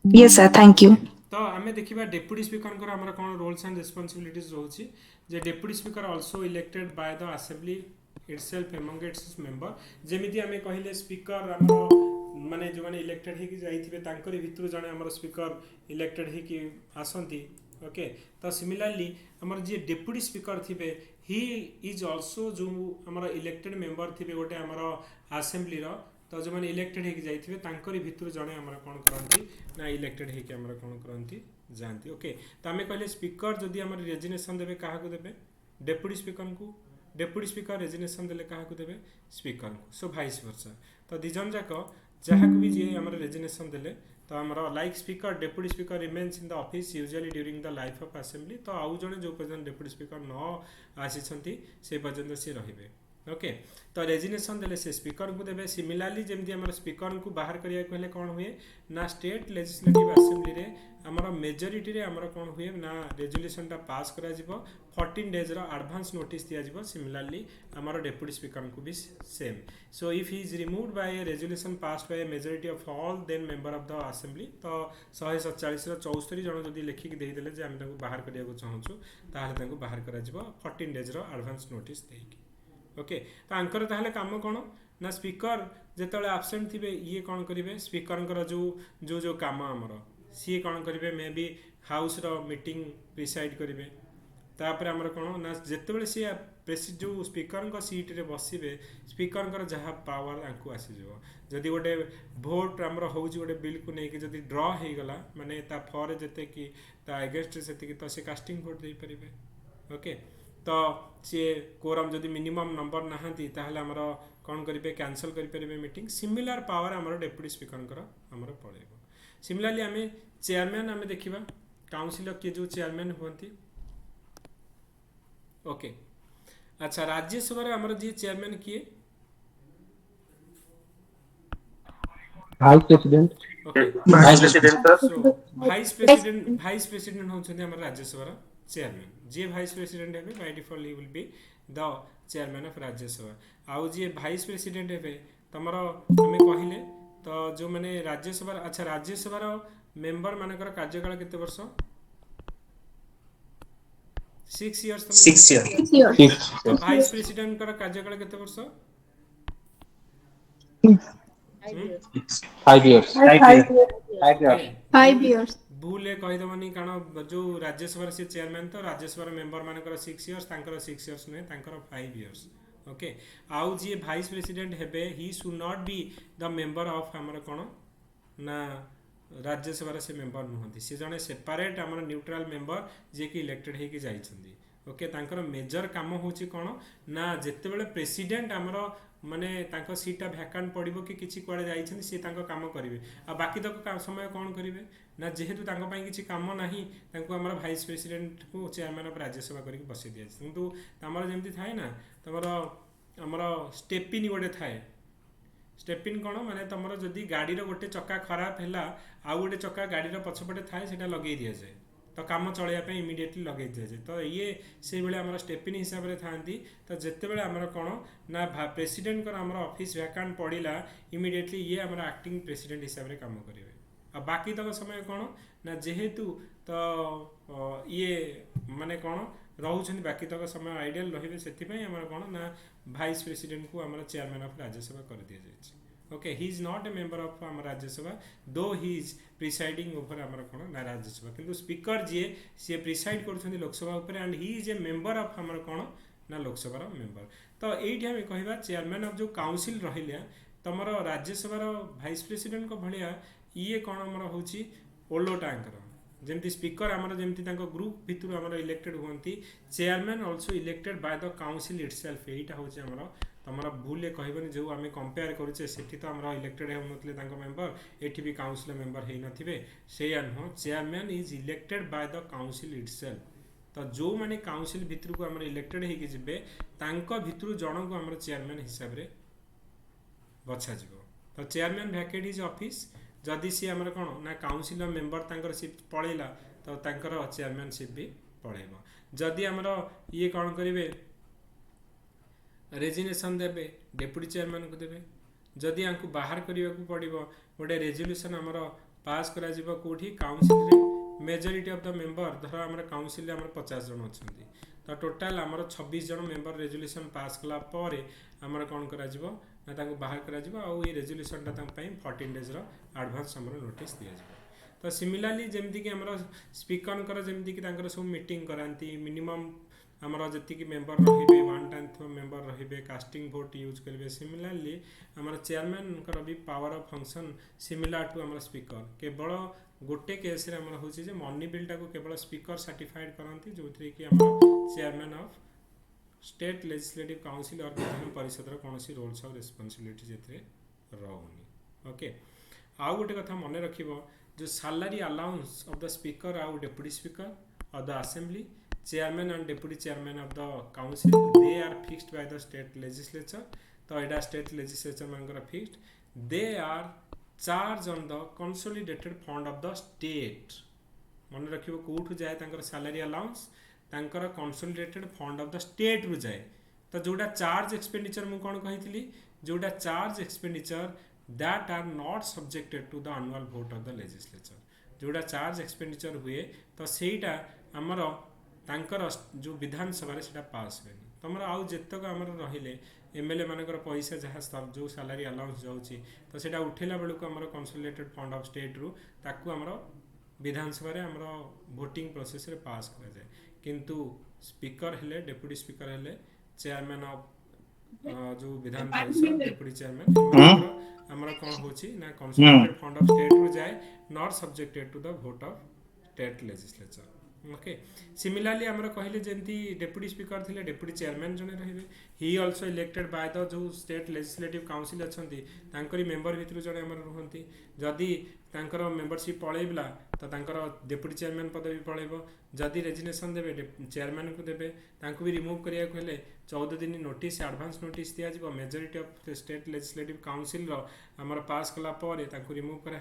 yes sir thank you तो आमे देखिबा डेप्यूटी स्पीकर को हमर कोन रोल्स एंड रिस्पांसिबिलिटीज रहउची जे deputy speaker also elected by the assembly itself among its member जेमिति आमे कहिले स्पीकर हमर माने जो माने इलेक्टेड हे कि जाइथिबे तांकरी भितरु जने हमर स्पीकर इलेक्टेड हे कि आसंती ओके तो सिमिलरली हमर जे डेप्यूटी स्पीकर थिबे ही इज आल्सो जो हमर इलेक्टेड मेंबर थिबे गोटे हमर असेंबली रो तो जो माने इलेक्टेड हे कि जाइथिबे तांकरी भितरु जने हमर कोन करंती ना इलेक्टेड हे कि हमर कोन करंती जानती ओके तो आमे कहले स्पीकर जदी हमर रेजिग्नेशन देबे काहा को देबे डेप्यूटी स्पीकर को डेप्यूटी स्पीकर रेजिग्नेशन देले काहा को देबे स्पीकर को सो वाइस वर्सा तो दिजन जाक जहाँ को भी जी हमर रेजिग्नेशन देले तो हमर like speaker deputy speaker remains in the office usually during the life of assembly तो आउ जने जो पर्यंत डेप्यूटी स्पीकर न आसी से पर्यंत से रहिबे ओके तो रेजिग्नेशन देले से स्पीकर को देबे सिमिलरली जेमति हमर स्पीकर को बाहर करिया कहले कोन हुए ना स्टेट लेजिस्लेटिव असेंबली रे हमर मेजॉरिटी रे हमर कोन हुए ना रेजोल्यूशन टा पास करा जिवो 14 डेज रो एडवांस नोटिस दिया जिवो सिमिलरली हमर डेप्यूटी स्पीकर को भी same so if he is removed by a resolution passed by a majority of all then member of the assembly तो 147 रो 74 जण जदी लेखि के देइ देले जे हम ताको बाहर करिया को चाहूछु ताहाले ताको बाहर करा जिवो 14 डेज रो एडवांस नोटिस देइकी ओके तो आंकर ताहले काम कोन ना स्पीकर जेतले एब्सेंट थिबे ये कोन करिवे स्पीकर जो काम हमर सी कोन करिवे मे बी हाउस रो मीटिंग प्रिसाइड करिवे तापर हमर कोन ना जेतेबेले सी प्रेसिड जो स्पीकर को सीट रे बसिबे स्पीकर को जहा पावर आंकु आसी जबो जदी गोटे भोट हमर होउची गोटे बिल को नै कि जदी ड्रॉ हे गला माने ता फॉर जते कि ता अगेंस्ट सेते कि तो से कास्टिंग वोट दे परिबे ओके तो सी कोरम जदि मिनिमम नंबर नहांती ताहले हमर कोन करिवे कैंसिल करि परिबे मीटिंग सिमिलर पावर हमर डेप्यूटी स्पीकर कर हमर पड़ेबो सिमिलरली हमें चेयरमैन हमें देखिबा काउंसिल के जो चेयरमैन होंती ओके अच्छा राज्यसभा रे हमर जे चेयरमैन किए Vice President. Okay Vice President, sir. सो भाइस प्रेसिडेंट होउछन्ती हमर राज्यसभा चेयरमैन जे भाइस प्रेसिडेंट हेबे by default he will be the chairman of Rajya Sabha आउ जे भाइस प्रेसिडेंट हेबे तमरो हमें कहिले तो जो माने राज्यसभा अच्छा राज्यसभा मेंबर मानकर कार्यकाल केते वर्ष 6 इयर्स 6 years. 6 years. Six. तो भाइस प्रेसिडेंट कर कार्यकाल केते वर्ष 5 years. 5 years. 5 years. भूले कहीदबनी कारण जो राज्यसभा से चेयरमैन तो राज्यसभा मेंबर मानकर 6 इयर्स तांकर 6 इयर्स नुहे तांकर 5 इयर्स ओके आउ जी भाइस प्रेसिडेंट हेबे he should not be the member of हमर कोन ना राज्यसभा से मेंबर नुहंती से जने सेपरेट हमर न्यूट्रल मेंबर जे कि इलेक्टेड हे कि जाइछंदी ओके तांकर मेजर काम होची कोन ना जेते बेले प्रेसिडेंट हमर माने तांको सीटा भैकेंट पड़िबो कि किछि कुआडे जाइछंदी से तांको काम करिवे आ बाकी तक समय कोन करिवे ना जेहेतु तांको पई किछि काम नाही तांको हमर भाइस प्रेसिडेंट को चेयरमैन ऑफ राज्यसभा करके बसै दिया किंतु हमर जेमति थाए ना तमर हमर स्टेपिन गोटे थाए स्टेपिन कोन माने तमर जदी गाड़ी रो गोटे चक्का खराब हैला आ गोटे चक्का गाड़ी रो पछपटे थाए सेटा लगै दिया जाय तो काम चलैया पे इमिडिएटली लगे दिया जाए तो ये से बेले हमर स्टेपिन हिसाब रे थांती तो जेते बेले हमर कोन ना प्रेसिडेंट कर हमर ऑफिस वैकेंट पड़िला इमिडिएटली ये हमर एक्टिंग प्रेसिडेंट हिसाब रे काम करिवे आ बाकी तक समय कोन ना जेहेतु तो ये माने कोन रहउछन बाकी तक समय आइडियल रहिबे सेति पई हमर कोन ना वाइस प्रेसिडेंट को हमर चेयरमैन ऑफ राज्यसभा कर दिया जाय okay he is not a member of our Rajya Sabha though he is presiding over our कोन ना राज्य सभा किंतु स्पीकर जे से प्रिसाइड करछन लोकसभा ऊपर and he is A member of हमर कोन ना लोकसभा रो मेंबर तो एठी हम कहबा चेयरमैन ऑफ जो काउंसिल रहिला तमरो राज्य सभा रो वाइस प्रेसिडेंट को भलिया ये कोन हमर होची ओलो टांकर जेमति स्पीकर हमर जेमति तांको ग्रुप भितरु हमर इलेक्टेड होंती chairman also elected by the council itself एटा होची हमर तमरा भूले कहबनी जो आमे कंपेयर करूचे सेठी तो हमरा इलेक्टेड हे नथले तांको मेंबर एठी भी काउंसिल मेंबर हे नथिबे सेया न chairman is elected by the council itself तो जो माने काउंसिल भितरु को हमरा इलेक्टेड हे कि जिबे तांको भितरु जण को हमरा चेयरमैन हिसाब रे बछा जिवो तो चेयरमैन वैकेट इज ऑफिस जदि सी हमरा कोन ना काउंसिल मेंबर तांकर सिप पळेला तो तांकर चेयरमैनशिप भी पळेबो जदि हमरा ये कोन करिवे रेजिग्नेशन देबे डेप्यूटी चेयरमैन को देबे जदि आंकु बाहर करबा को पड़िबो गोटे रेजोल्यूशन हमर पास करा जिवो कोठी काउंसिल रे मेजॉरिटी ऑफ द मेंबर धर हमर काउंसिल रे हमर 50 जन अछंती तो टोटल हमर 26 जन मेंबर रेजोल्यूशन पास कला पारे हमर कोन करा जिवो ना तांको बाहर करा जिवो आ ये रेजोल्यूशन ता तां पई 14 डेज रो एडवांस हमर नोटिस दिया जिवो तो सिमिलरली जेमति कि हमर स्पीकर कर जेमति कि तांकर सब मीटिंग करांती मिनिमम हमर जति कि मेंबर रहिबे 1/10 मेंबर रहिबे कास्टिंग वोट यूज करबे सिमिलरली हमर चेयरमैन कर भी power of function similar to हमर स्पीकर केवल गोटे केस रे हमर होची जे मनी बिल टा को केवल स्पीकर सर्टिफाइड करंती जोथरे कि हमर chairman of state legislative council और विधान परिषद रो कोनोसी रोल्स और रिस्पांसिबिलिटी जेथरे रहउनी ओके आ गोटे कथा मने रखिबो जो salary allowance of the speaker आउ deputy speaker of the assembly chairman and deputy chairman of the council they are fixed by the state legislature तो एडा state legislature मानकर fixed they are charged on the consolidated fund of the state मन रखिबो कोठु जाय तांकर salary allowance तांकर consolidated fund of the state रु जाय तो जोडा चार्ज एक्सपेंडिचर मु कोन कहितली जोडा charge expenditure that are not subjected to the annual vote of the legislature जोडा चार्ज एक्सपेंडिचर हुए तो सेटा हमर तांकर जो विधानसभा सेटा पास हुए तमर आउ जेतक हमर रहिले एमएलए मानकर पैसा जहाँ जो सैलरी अलाउंस जाउची तो सेटा उठेला बेलू को हमर कंसोलिडेटेड फंड ऑफ स्टेट रु ताकू हमर विधानसभा रे हमर वोटिंग प्रोसेस रे पास करा जाय किंतु स्पीकर हेले डेप्यूटी स्पीकर हेले चेयरमैन ऑफ जो विधान परिषद डेप्यूटी चेयरमैन हमर कोन होची ना कंसोलिडेटेड फंड ऑफ स्टेट रु जाय not subjected to the vote of state legislature okay similarly आमर कहले जमी डेप्यूटी स्पीकर थे डेप्यूटी चेयरमैन जड़े रही he also elected by the जो स्टेट लेजिस्लेटिव काउंसिल अच्छा मेंबर भितर जड़े आमर रुहति जदि मेंबरशिप पलैला तो डेप्यूटी चेयरमैन पदवी पलैब जदि रेजिग्नेशन देवे चेयरमैन को देवे भी रिमूव करने को 14 दिन नोटिस एडवांस नोटिस दिज्व majority of state legislative council आमर पास कलापर रिमूव कर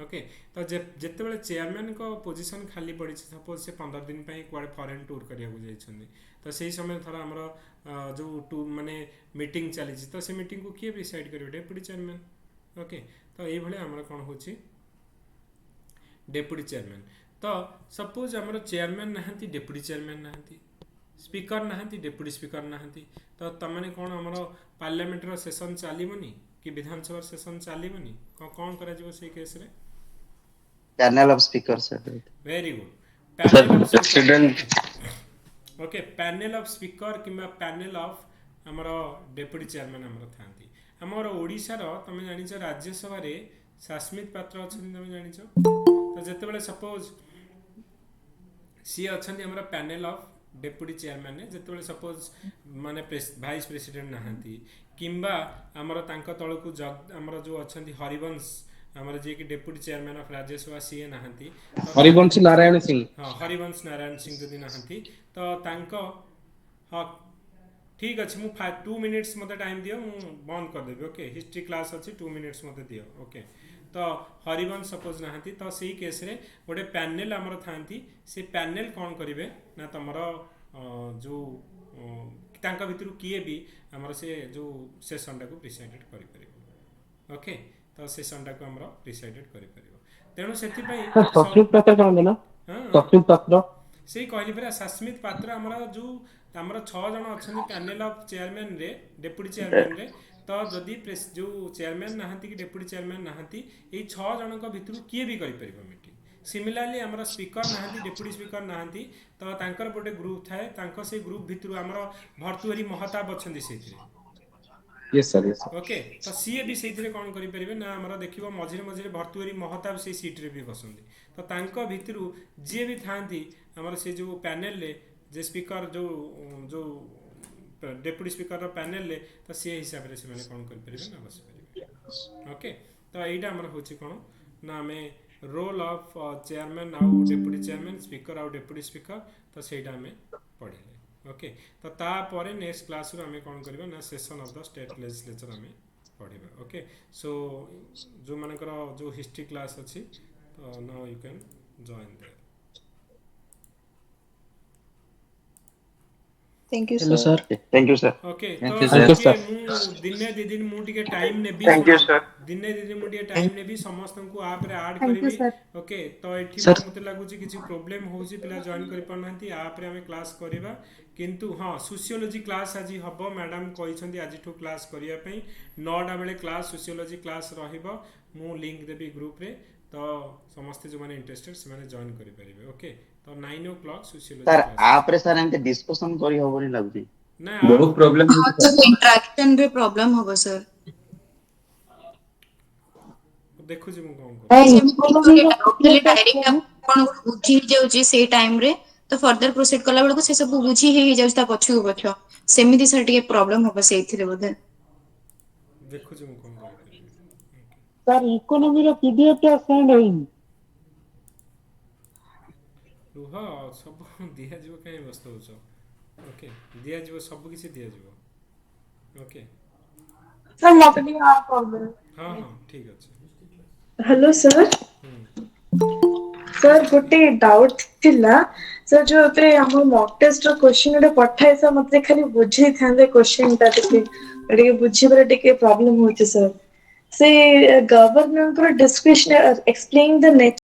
ओके तो जिते बड़े चेयरमैन को पोजीशन खाली पड़ी सपोज से 15 दिन कड़े फॉरेन टूर करने तो सही समय थोड़ा आमर जो टू माने मीटिंग चली तो से मीटिंग को किए डिसाइड करेंगे डेप्यूटी चेयरमैन ओके तो ये आमर कौन हो डेप्यूटी चेयरमैन तो सपोज आमर चेयरमैन नहांती डेप्यूटी चेयरमैन नहांती स्पीकर नहांती डेप्यूटी स्पीकर नहांती तो तमाने कौन आमर पार्लियामेंट सेशन चलबनी कि विधानसभा सेशन चलबनी कौन करा से केस रे panel of speaker sir very good president okay panel of speaker किंबा पैनल ऑफ आमर डेप्यूटी चेयरमैन आमर थांती आमर ओडिशार तुम जानिछ राज्यसभा रे सास्मित पात्र अछन तुम जानिछ तो जते बेले सपोज सी अछन आमर पैनल ऑफ डेप्यूटी चेयरमैन ने जते बेले सपोज माने वाइस प्रेसिडेंट नहांती किंबा आमर तांका तळकु आमर जो अछंती हरिवंश आमर जे कि डेप्यूटी चेयरमैन ऑफ राज्यसभा सीए नहांती हरिवंश नारायण सिंह हाँ हरिवंश नारायण सिंह जदि नहांती तो तांको हाँ ठीक अच्छे मु 2 मिनिट्स मते टाइम दियो मु बंद कर देबी ओके हिस्ट्री क्लास अच्छी 2 मिनिट्स मते दियो ओके तो हरिवंश सपोज नहांती तो सही केस रे गोटे पैनल आमर थांती से पैनल कौन करिवे ना तमर जो तांका भितर किए भी आमर से जो सेशन टाको प्रिसाइडेड करि परिबो ओके तो सेशन टाको आमर प्रिसाइडेड करि परिबो तेणु सेति पई सचिव पत्र कौन देना सचिव पत्र से कहली परा सस्मित पात्र आमर जो आमर 6 जन अच्छा पैनल ऑफ चेयरमैन रे डेप्यूटी चेयरमैन रे तो जदि जो चेयरमैन नहांती कि डेप्यूटी चेयरमैन नहांती ये 6 जन भितर किए भी करि परिबो मीटिंग सिमिलारली आमर स्पीकर नहांती डेप्यूटी स्पीकर नहांती तो तांकर गोटे ग्रुप थाए तांको से ग्रुप भितर आमर भर्तुहरी महताब अच्छी से यस सर ओके तो सीए भी से कौन करें ना आमर देखो मझे मझे भर्तुहरी महताब से सीट रे भी बसंती तो तांको भितर जी भी थांती आमर से जो पैनल ले जे स्पीकर जो जो डेप्यूटी स्पीकर पैनल ले तो सी हिसाब से मैंने कौन करें ना बस पारे ओके तो यहाँ आमर हूँ कौन ना आम रोल ऑफ चेयरमैन आउ डेप्यूटी चेयरमैन स्पीकर आउ डेप्यूटी स्पीकर तो सहीटा आम पढ़े ओके तो तापर नेक्स्ट क्लास रू आम कौन करवा ना session of the state legislature आम पढ़ा ओके सो जो मानकर जो हिस्ट्री क्लास अच्छी तो now you can join there thank you hello sir thank you sir okay Thank तो you, sir. देखिए दिने दी दिन मु टिके time navy Thank you, sir. दिने दी दिन मु टिके टाइम नेबी समस्त को आप रे ऐड Thank you, करबी sir. ओके तो एठी Sir. मते लागुची किछि प्रॉब्लम होउची पिला जॉइन करि पनांती आप रे हमें क्लास करबा किंतु हां सोशियोलॉजी क्लास आज हबो मैडम कहिसंती आज ठो क्लास करिया पई 9टा बेले क्लास सोशियोलॉजी क्लास रहिबो मु लिंक देबी ग्रुप रे तो समस्त जो माने इंटरेस्टेड से माने जॉइन करि परिबे ओके तो 9 o'clock सोशियोलॉजी सर क्लास आप रे सर एंते डिस्कशन करी होबनी लागुची ना बहुत प्रॉब्लम इंटरेक्शन रे प्रॉब्लम होबो सर देखु जे मु कोन डायरेक्ट आपण बुझी जाउची से टाइम रे तो फर्दर प्रोसीड कला बेलको से सब बुझी हे जाउछ ता पछु पछ सेमिति सर टिके प्रॉब्लम होबो सेइथिरे बोधे देखु जे मु कोन करि सर इकोनॉमी रो पीडीएफ टा सेंड होइनी रुह सब दिया जीव कहीं व्यस्त हो ओके दिया जीव सब किसी दिया जीव ओके सर मते भी आ कर दे हाँ हाँ ठीक अच्छे हेलो सर सर गोटे डाउट थिला सर जो पे हम मॉक टेस्ट रो क्वेश्चन रे पठाइ सा मते खाली बुझी थांदे क्वेश्चन ता टिके बुझिबरे टिके प्रॉब्लम होची सर से गवर्नमेंट को डिस्क्रिप्शन एक्सप्लेन द